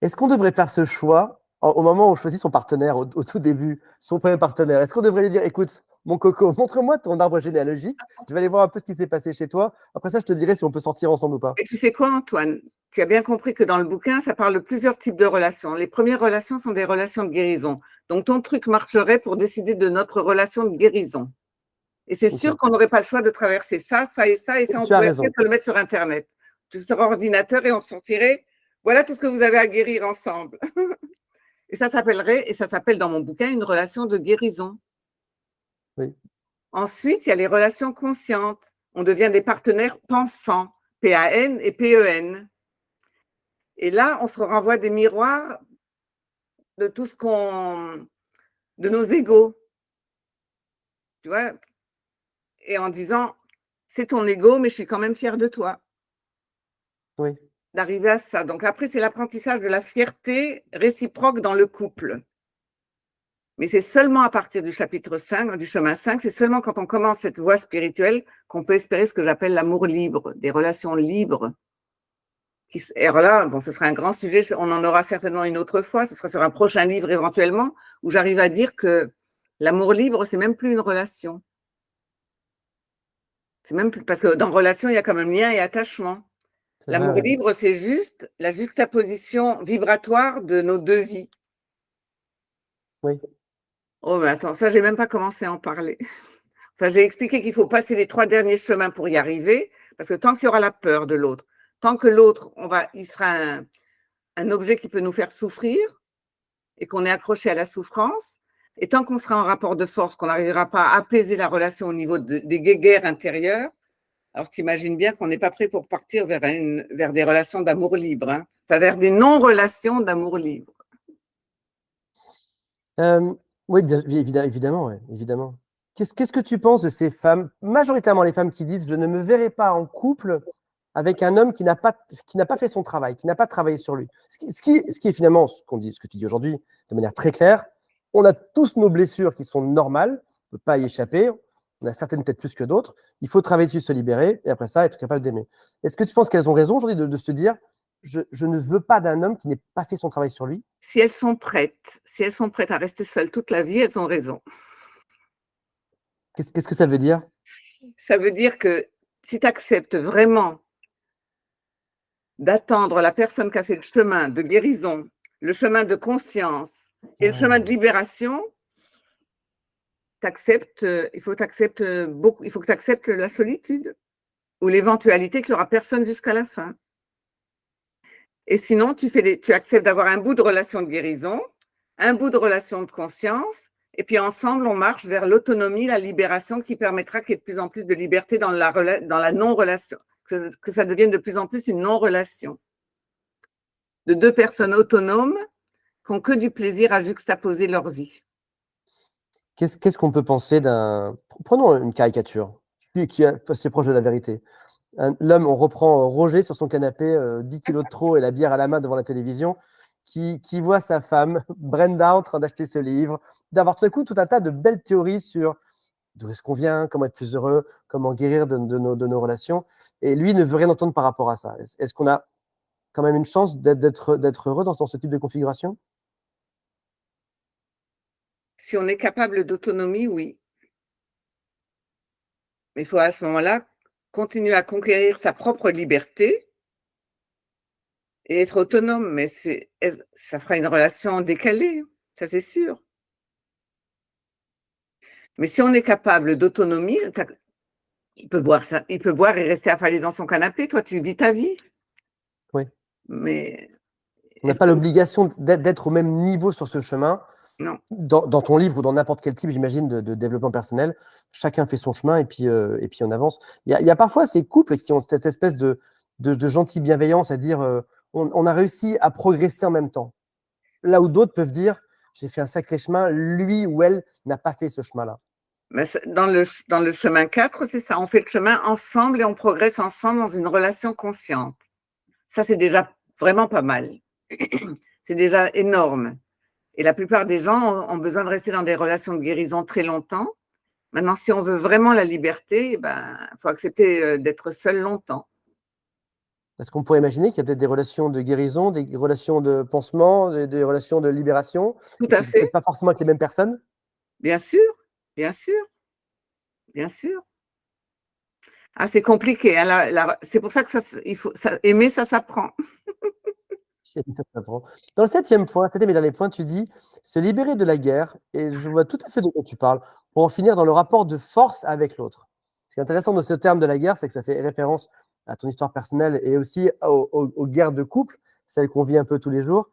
Est-ce qu'on devrait faire ce choix au moment où on choisit son partenaire, au tout début, son premier partenaire? Est-ce qu'on devrait lui dire, écoute, mon coco, montre-moi ton arbre généalogique, je vais aller voir un peu ce qui s'est passé chez toi. Après ça, je te dirai si on peut sortir ensemble ou pas. Et tu sais quoi, Antoine? Tu as bien compris que dans le bouquin, ça parle de plusieurs types de relations. Les premières relations sont des relations de guérison. Donc, ton truc marcherait pour décider de notre relation de guérison. Et c'est sûr qu'on n'aurait pas le choix de traverser ça, ça et ça, et ça, on pourrait peut-être le mettre sur Internet. Sur ordinateur et on sortirait. Voilà tout ce que vous avez à guérir ensemble. Et ça s'appelle dans mon bouquin une relation de guérison. Oui. Ensuite, il y a les relations conscientes. On devient des partenaires pensants, P-A-N et P-E-N. Et là, on se renvoie des miroirs de tout ce de nos égos. Tu vois? Et en disant, c'est ton ego, mais je suis quand même fière de toi. Oui. D'arriver à ça. Donc après, c'est l'apprentissage de la fierté réciproque dans le couple. Mais c'est seulement à partir du chapitre 5, du chemin 5, c'est seulement quand on commence cette voie spirituelle qu'on peut espérer ce que j'appelle l'amour libre, des relations libres. Et alors là, bon, ce sera un grand sujet, on en aura certainement une autre fois, ce sera sur un prochain livre éventuellement, où j'arrive à dire que l'amour libre, c'est même plus une relation. C'est même plus, parce que dans relation, il y a quand même lien et attachement. L'amour libre, c'est juste la juxtaposition vibratoire de nos deux vies. Oui. Oh, mais attends, ça, je n'ai même pas commencé à en parler. Enfin, j'ai expliqué qu'il faut passer les 3 derniers chemins pour y arriver, parce que tant qu'il y aura la peur de l'autre, tant que l'autre, il sera un objet qui peut nous faire souffrir et qu'on est accroché à la souffrance, et tant qu'on sera en rapport de force, qu'on n'arrivera pas à apaiser la relation au niveau des guéguerres intérieures, alors tu imagines bien qu'on n'est pas prêt pour partir vers des relations d'amour libre, hein, enfin, vers des non-relations d'amour libre. Oui, bien évidemment, ouais, évidemment. Qu'est-ce que tu penses de ces femmes, majoritairement les femmes qui disent « je ne me verrai pas en couple avec un homme qui n'a pas fait son travail, qui n'a pas travaillé sur lui. Ce qui est finalement ce que tu dis aujourd'hui de manière très claire. On a tous nos blessures qui sont normales, on ne peut pas y échapper. On a certaines peut-être plus que d'autres. Il faut travailler dessus, se libérer, et après ça, être capable d'aimer. Est-ce que tu penses qu'elles ont raison aujourd'hui de se dire je ne veux pas d'un homme qui n'ait pas fait son travail sur lui? Si elles sont prêtes à rester seules toute la vie, elles ont raison. Qu'est-ce que ça veut dire? Ça veut dire que si tu acceptes vraiment d'attendre la personne qui a fait le chemin de guérison, le chemin de conscience et le chemin de libération, il faut que tu acceptes la solitude ou l'éventualité qu'il n'y aura personne jusqu'à la fin. Et sinon, tu acceptes d'avoir un bout de relation de guérison, un bout de relation de conscience, et puis ensemble, on marche vers l'autonomie, la libération qui permettra qu'il y ait de plus en plus de liberté dans la non-relation, que ça devienne de plus en plus une non-relation. De deux personnes autonomes qui n'ont que du plaisir à juxtaposer leur vie. Qu'est-ce qu'on peut penser d'un… Prenons une caricature qui est assez proche de la vérité. L'homme, on reprend Roger sur son canapé, 10 kilos de trop et la bière à la main devant la télévision, qui voit sa femme, Brenda, en train d'acheter ce livre, d'avoir tout à coup tout un tas de belles théories sur d'où est-ce qu'on vient, comment être plus heureux, comment guérir de nos relations. Et lui ne veut rien entendre par rapport à ça. Est-ce qu'on a quand même une chance d'être heureux dans ce type de configuration? Si on est capable d'autonomie, oui. Mais il faut à ce moment-là continuer à conquérir sa propre liberté et être autonome. Mais ça fera une relation décalée, ça c'est sûr. Mais si on est capable d'autonomie, il peut boire et rester affalé dans son canapé. Toi, tu vis ta vie. Oui. Mais on n'a pas l'obligation d'être au même niveau sur ce chemin. Non. Dans ton livre ou dans n'importe quel type, j'imagine, de développement personnel, chacun fait son chemin et puis on avance. Il y a parfois ces couples qui ont cette espèce de gentille bienveillance à dire on a réussi à progresser en même temps. Là où d'autres peuvent dire j'ai fait un sacré chemin, lui ou elle n'a pas fait ce chemin-là. Mais dans le chemin 4, c'est ça. On fait le chemin ensemble et on progresse ensemble dans une relation consciente. Ça, c'est déjà vraiment pas mal. C'est déjà énorme. Et la plupart des gens ont besoin de rester dans des relations de guérison très longtemps. Maintenant, si on veut vraiment la liberté, faut accepter d'être seul longtemps. Est-ce qu'on pourrait imaginer qu'il y a peut-être des relations de guérison, des relations de pansement, des relations de libération, Tout à fait. Peut-être pas forcément avec les mêmes personnes? Bien sûr, bien sûr, bien sûr. Ah, c'est compliqué. Hein, c'est pour ça que aimer, ça s'apprend. Dans le 7e et dernier point, tu dis se libérer de la guerre, et je vois tout à fait de quoi tu parles, pour en finir dans le rapport de force avec l'autre. Ce qui est intéressant de ce terme de la guerre, c'est que ça fait référence à ton histoire personnelle et aussi aux guerres de couple, celles qu'on vit un peu tous les jours.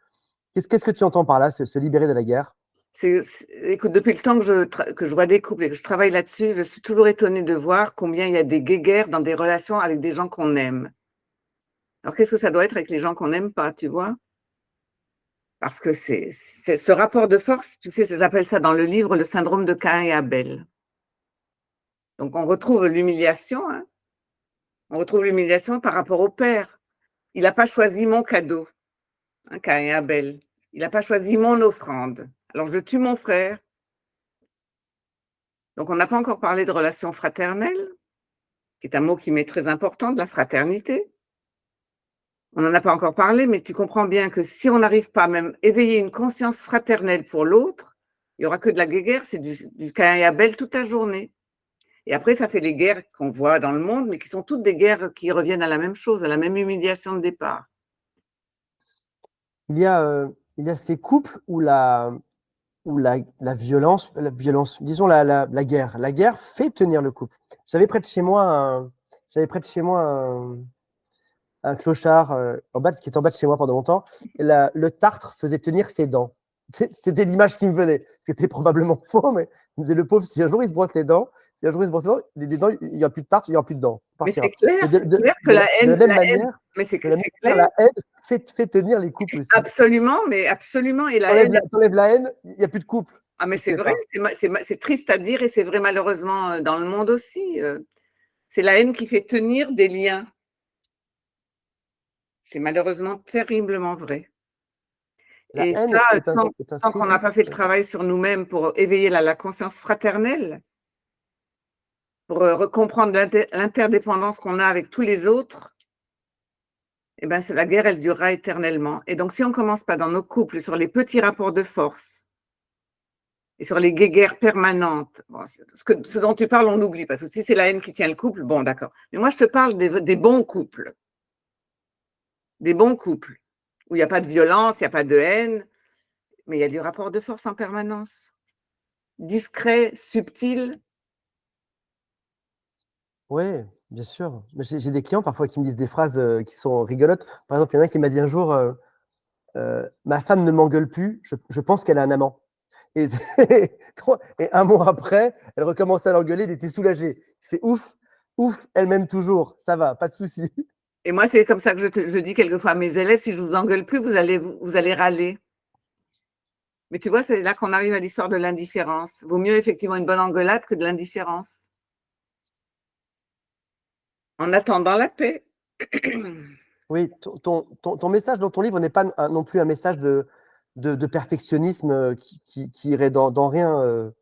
Qu'est-ce que tu entends par là, se libérer de la guerre? Écoute, depuis le temps que je vois des couples et que je travaille là-dessus, je suis toujours étonnée de voir combien il y a des guéguerres dans des relations avec des gens qu'on aime. Alors, qu'est-ce que ça doit être avec les gens qu'on n'aime pas, tu vois? Parce que c'est ce rapport de force, tu sais, j'appelle ça dans le livre le syndrome de Caïn et Abel. Donc, on retrouve l'humiliation, hein. On retrouve l'humiliation par rapport au père. Il n'a pas choisi mon cadeau, hein, Caïn et Abel. Il n'a pas choisi mon offrande. Alors, je tue mon frère. Donc, on n'a pas encore parlé de relation fraternelle, qui est un mot qui m'est très important, de la fraternité. On n'en a pas encore parlé, mais tu comprends bien que si on n'arrive pas à même éveiller une conscience fraternelle pour l'autre, il n'y aura que de la guéguerre, c'est du Caïn et Abel toute la journée. Et après, ça fait les guerres qu'on voit dans le monde, mais qui sont toutes des guerres qui reviennent à la même chose, à la même humiliation de départ. Il y a ces couples où la violence, disons la guerre fait tenir le couple. J'avais près de chez moi un clochard qui était en bas de chez moi pendant longtemps. Et le tartre faisait tenir ses dents. C'était l'image qui me venait. C'était probablement faux, mais je me disais, le pauvre, si un jour il se brosse les dents, les dents, il n'y a plus de tartre, il n'y aura plus de dents. Mais c'est clair, que la haine, de la même manière, mais c'est clair. La haine fait tenir les couples aussi. Absolument, mais absolument. Et la haine. T'enlèves la haine, il n'y a plus de couple. Ah, mais c'est vrai, c'est triste à dire et c'est vrai malheureusement dans le monde aussi. C'est la haine qui fait tenir des liens. C'est malheureusement terriblement vrai. La Et haine ça, est tant qu'on inscrite. n'a pas fait le travail sur nous-mêmes pour éveiller la conscience fraternelle, pour comprendre l'interdépendance qu'on a avec tous les autres, eh ben, la guerre, elle durera éternellement. Et donc, si on ne commence pas dans nos couples sur les petits rapports de force et sur les guéguerres permanentes, bon, ce dont tu parles, on oublie, parce que si c'est la haine qui tient le couple, bon, d'accord. Mais moi, je te parle des bons couples. Des bons couples, où il n'y a pas de violence, il n'y a pas de haine, mais il y a du rapport de force en permanence. Discret, subtil. Oui, bien sûr. Mais j'ai des clients parfois qui me disent des phrases qui sont rigolotes. Par exemple, il y en a qui m'a dit un jour ma femme ne m'engueule plus, je pense qu'elle a un amant. Et, et un mois après, elle recommence à l'engueuler, il était soulagé. Il fait ouf, ouf, elle m'aime toujours, ça va, pas de souci. Et moi, c'est comme ça que je dis quelquefois à mes élèves, si je ne vous engueule plus, vous allez râler. Mais tu vois, c'est là qu'on arrive à l'histoire de l'indifférence. Vaut mieux effectivement une bonne engueulade que de l'indifférence. En attendant la paix. Oui, ton message dans ton livre n'est pas non plus un message de perfectionnisme qui irait dans rien,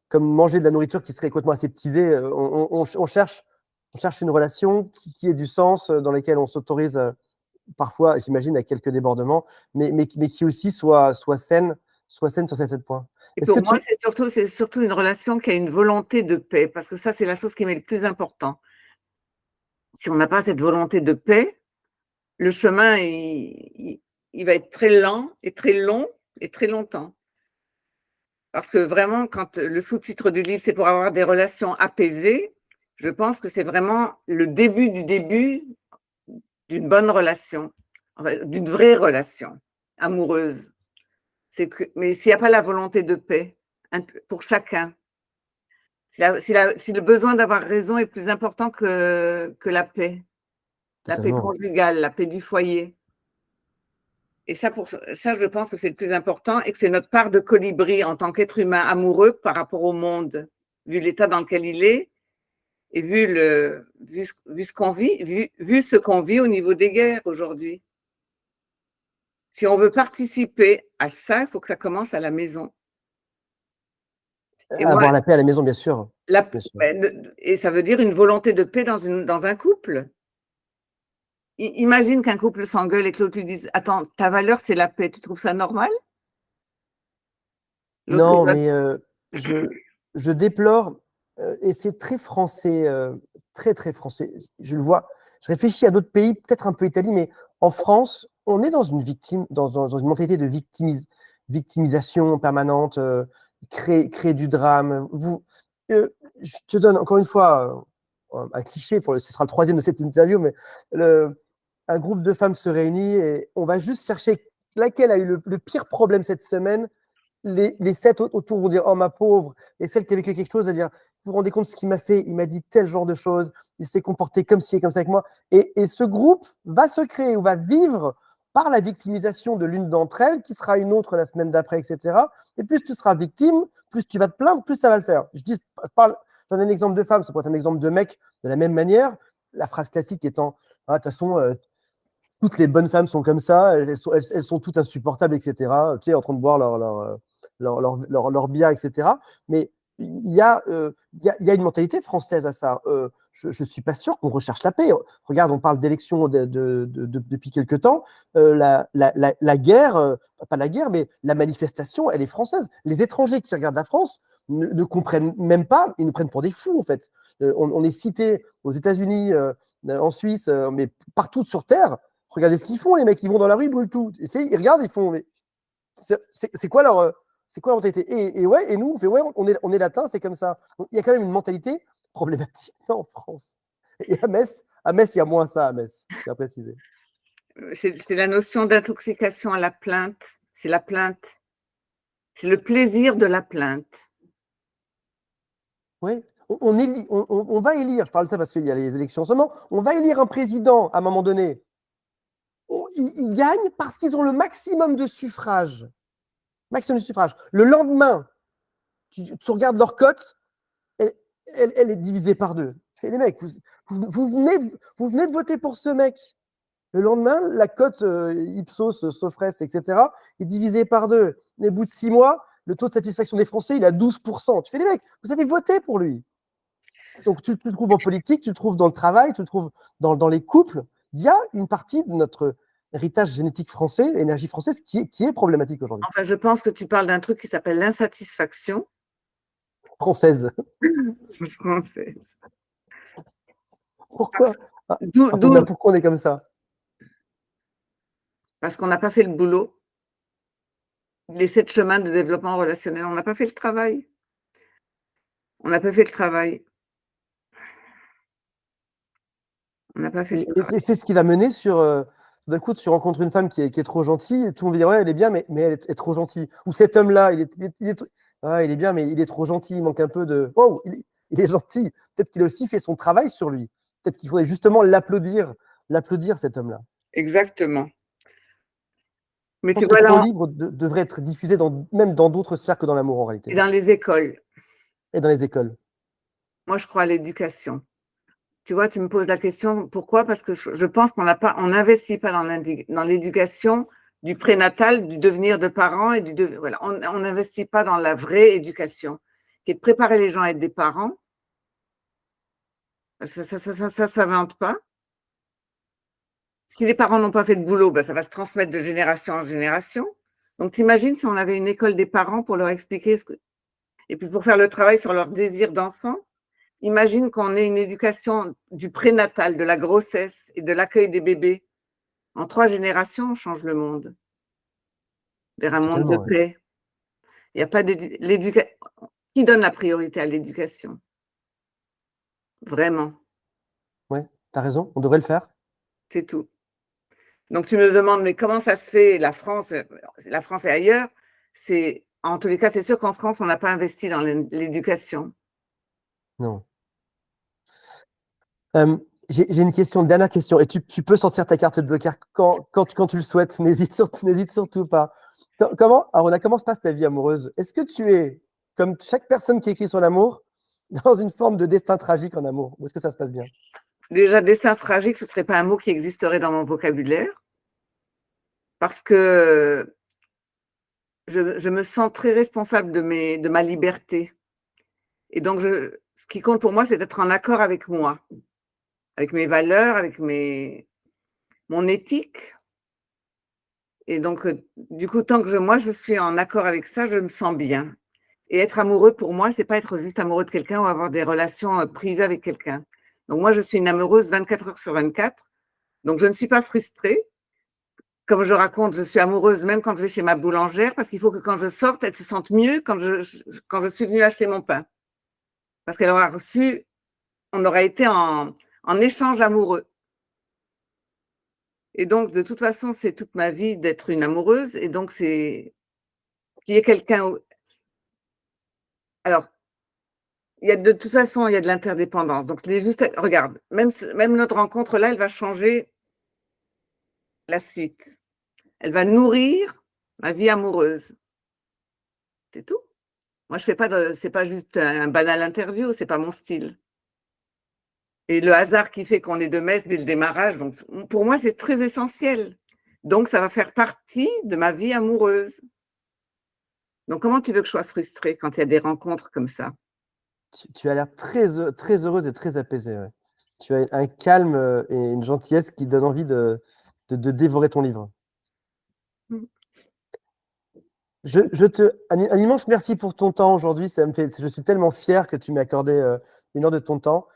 comme manger de la nourriture qui serait complètement aseptisée. On cherche une relation qui ait du sens, dans laquelle on s'autorise parfois, j'imagine, à quelques débordements, mais qui aussi soit saine sur certains points. Et Est-ce que pour moi, tu... c'est surtout une relation qui a une volonté de paix, parce que ça, c'est la chose qui m'est le plus important. Si on n'a pas cette volonté de paix, le chemin, il va être très lent et très long et très longtemps. Parce que vraiment, quand le sous-titre du livre, c'est pour avoir des relations apaisées, je pense que c'est vraiment le début du début d'une bonne relation, d'une vraie relation amoureuse. Mais s'il n'y a pas la volonté de paix pour chacun, si le besoin d'avoir raison est plus important que la paix Totalement. conjugale, la paix du foyer. Et ça, je pense que c'est le plus important et que c'est notre part de colibri en tant qu'être humain amoureux par rapport au monde, vu l'état dans lequel il est et vu ce qu'on vit, vu ce qu'on vit au niveau des guerres aujourd'hui. Si on veut participer à ça, il faut que ça commence à la maison. Et moi, Avoir la paix à la maison, bien sûr. Bien sûr. et ça veut dire une volonté de paix dans un couple. Imagine qu'un couple s'engueule et que l'autre lui dise « Attends, ta valeur, c'est la paix. Tu trouves ça normal ?» Non, mais je déplore, et c'est très français, très, très français. Je le vois. Je réfléchis à d'autres pays, peut-être un peu Italie, mais en France, on est dans une une mentalité de victimisation permanente, créer du drame. Je te donne encore une fois un cliché, ce sera le troisième de cette interview, mais un groupe de femmes se réunit et on va juste chercher laquelle a eu le pire problème cette semaine. Les 7 autour vont dire « Oh, ma pauvre », et celle qui a vécu quelque chose va dire « Vous vous rendez compte de ce qu'il m'a fait? Il m'a dit tel genre de choses, il s'est comporté comme ci et comme ça avec moi. » Et ce groupe va se créer ou va vivre par la victimisation de l'une d'entre elles, qui sera une autre la semaine d'après, etc. Et plus tu seras victime, plus tu vas te plaindre, plus ça va le faire. Je donne un exemple de femme, ça peut être un exemple de mec de la même manière. La phrase classique étant « Ah, de toute façon, toutes les bonnes femmes sont comme ça, elles sont toutes insupportables, etc. » Tu sais, en train de boire leur bière, etc. Mais il y a une mentalité française à ça. Je ne suis pas sûr qu'on recherche la paix. Regarde, on parle d'élections depuis quelque temps. La guerre, pas la guerre, mais la manifestation, elle est française. Les étrangers qui regardent la France ne comprennent même pas, ils nous prennent pour des fous, en fait. On est cité aux États-Unis, en Suisse, mais partout sur Terre. Regardez ce qu'ils font, les mecs, ils vont dans la rue, ils brûlent tout. Ils regardent, ils font. Mais c'est quoi leur mentalité? Et nous, on fait ouais, on est latin, c'est comme ça. Donc, il y a quand même une mentalité problématique en France. Et à Metz, il y a moins ça à Metz, je tiens à préciser. C'est la notion d'intoxication à la plainte. C'est la plainte. C'est le plaisir de la plainte. Oui, on va élire, je parle de ça parce qu'il y a les élections en ce moment, on va élire un président à un moment donné. Ils gagnent parce qu'ils ont le maximum de suffrages. Maximum de suffrages. Le lendemain, tu regardes leur cote, elle est divisée par deux. Les mecs, vous venez de voter pour ce mec. Le lendemain, la cote Ipsos, Sofres, etc., est divisée par 2. Mais au bout de 6 mois, le taux de satisfaction des Français, il est à 12%. Tu fais, les mecs, vous avez voté pour lui. Donc, tu le trouves en politique, tu le trouves dans le travail, tu le trouves dans les couples. Il y a une partie de notre héritage génétique français, énergie française, qui est problématique aujourd'hui. Enfin, je pense que tu parles d'un truc qui s'appelle l'insatisfaction Française. française. Pourquoi D'où pourquoi on est comme ça? Parce qu'on n'a pas fait le boulot. Les 7 chemins de développement relationnel, on n'a pas fait le travail. On n'a pas fait le travail. On n'a pas fait le Et travail. c'est ce qui va mener sur. D'un coup, tu rencontres une femme qui est trop gentille, et tout le monde dit ouais, elle est bien, mais elle est trop gentille. Ou cet homme-là, il est bien, mais il est trop gentil, il manque un peu de. Oh, il est gentil. Peut-être qu'il a aussi fait son travail sur lui. Peut-être qu'il faudrait justement l'applaudir, cet homme-là. Exactement. Je Mais pense tu que vois, ton là, livre devrait être diffusé même dans d'autres sphères que dans l'amour en réalité, et dans les écoles, et dans les écoles. moi, je crois à l'éducation. Tu vois, tu me poses la question, pourquoi? Parce que je pense qu'on n'investit pas dans l'éducation du prénatal, du devenir de parents voilà, on n'investit pas dans la vraie éducation, qui est de préparer les gens à être des parents. Ça s'invente pas. Si les parents n'ont pas fait le boulot, ben, ça va se transmettre de génération en génération. Donc, t'imagines si on avait une école des parents pour leur expliquer et puis pour faire le travail sur leur désir d'enfant. Imagine qu'on ait une éducation du prénatal, de la grossesse et de l'accueil des bébés. En 3 générations, on change le monde vers un monde de Totalement, ouais. paix. Il y a pas l'éducation. Qui donne la priorité à l'éducation? Vraiment, Ouais, tu as raison, on devrait le faire. c'est tout. Donc tu me demandes, mais comment ça se fait la France et ailleurs? En tous les cas, c'est sûr qu'en France, on n'a pas investi dans l'éducation. Non. J'ai une dernière question, et tu peux sortir ta carte de joker quand tu le souhaites, n'hésite surtout pas. Arona, comment se passe ta vie amoureuse? Est-ce que tu es, comme chaque personne qui écrit sur l'amour, dans une forme de destin tragique en amour? Ou est-ce que ça se passe bien? Déjà, destin tragique, ce ne serait pas un mot qui existerait dans mon vocabulaire, parce que je me sens très responsable de ma liberté. Et donc, ce qui compte pour moi, c'est d'être en accord avec moi, avec mes valeurs, avec mon éthique. Et donc, du coup, tant que moi, je suis en accord avec ça, je me sens bien. Et être amoureux, pour moi, c'est pas être juste amoureux de quelqu'un ou avoir des relations privées avec quelqu'un. Donc, moi, je suis une amoureuse 24 heures sur 24. Donc, je ne suis pas frustrée. Comme je raconte, je suis amoureuse même quand je vais chez ma boulangère parce qu'il faut que quand je sorte, elle se sente mieux quand je suis venue acheter mon pain. Parce qu'elle aura reçu, on aura été en échange amoureux. Et donc, de toute façon, c'est toute ma vie d'être une amoureuse. Et donc, c'est qu'il y ait quelqu'un. Alors, de toute façon, il y a de l'interdépendance. Donc, regarde, même notre rencontre là, elle va changer la suite. Elle va nourrir ma vie amoureuse. C'est tout. Moi, c'est pas juste un banal interview, c'est pas mon style. Et le hasard qui fait qu'on est de Metz dès le démarrage, donc pour moi, c'est très essentiel. Donc, ça va faire partie de ma vie amoureuse. Donc, comment tu veux que je sois frustrée quand il y a des rencontres comme ça? Tu as l'air très heureuse et très apaisée. Ouais. Tu as un calme et une gentillesse qui donne envie de dévorer ton livre. Mmh. Un immense merci pour ton temps aujourd'hui. Je suis tellement fier que tu m'aies accordé 1 heure de ton temps.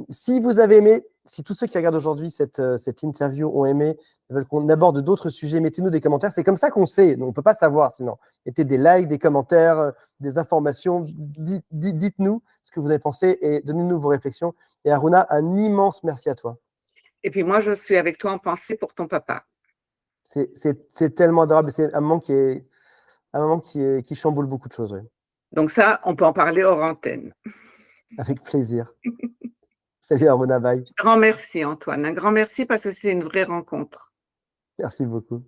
Si vous avez aimé, si tous ceux qui regardent aujourd'hui cette interview ont aimé, veulent qu'on aborde d'autres sujets, mettez-nous des commentaires. C'est comme ça qu'on sait. On ne peut pas savoir sinon. Mettez des likes, des commentaires, des informations. Dites-nous ce que vous avez pensé et donnez-nous vos réflexions. Et Aruna, un immense merci à toi. Et puis moi, je suis avec toi en pensée pour ton papa. C'est tellement adorable. C'est un moment qui chamboule beaucoup de choses. Ouais. Donc ça, on peut en parler hors antenne. Avec plaisir. Salut Aruna, bye. Un grand merci, Antoine. Un grand merci parce que c'est une vraie rencontre. Merci beaucoup.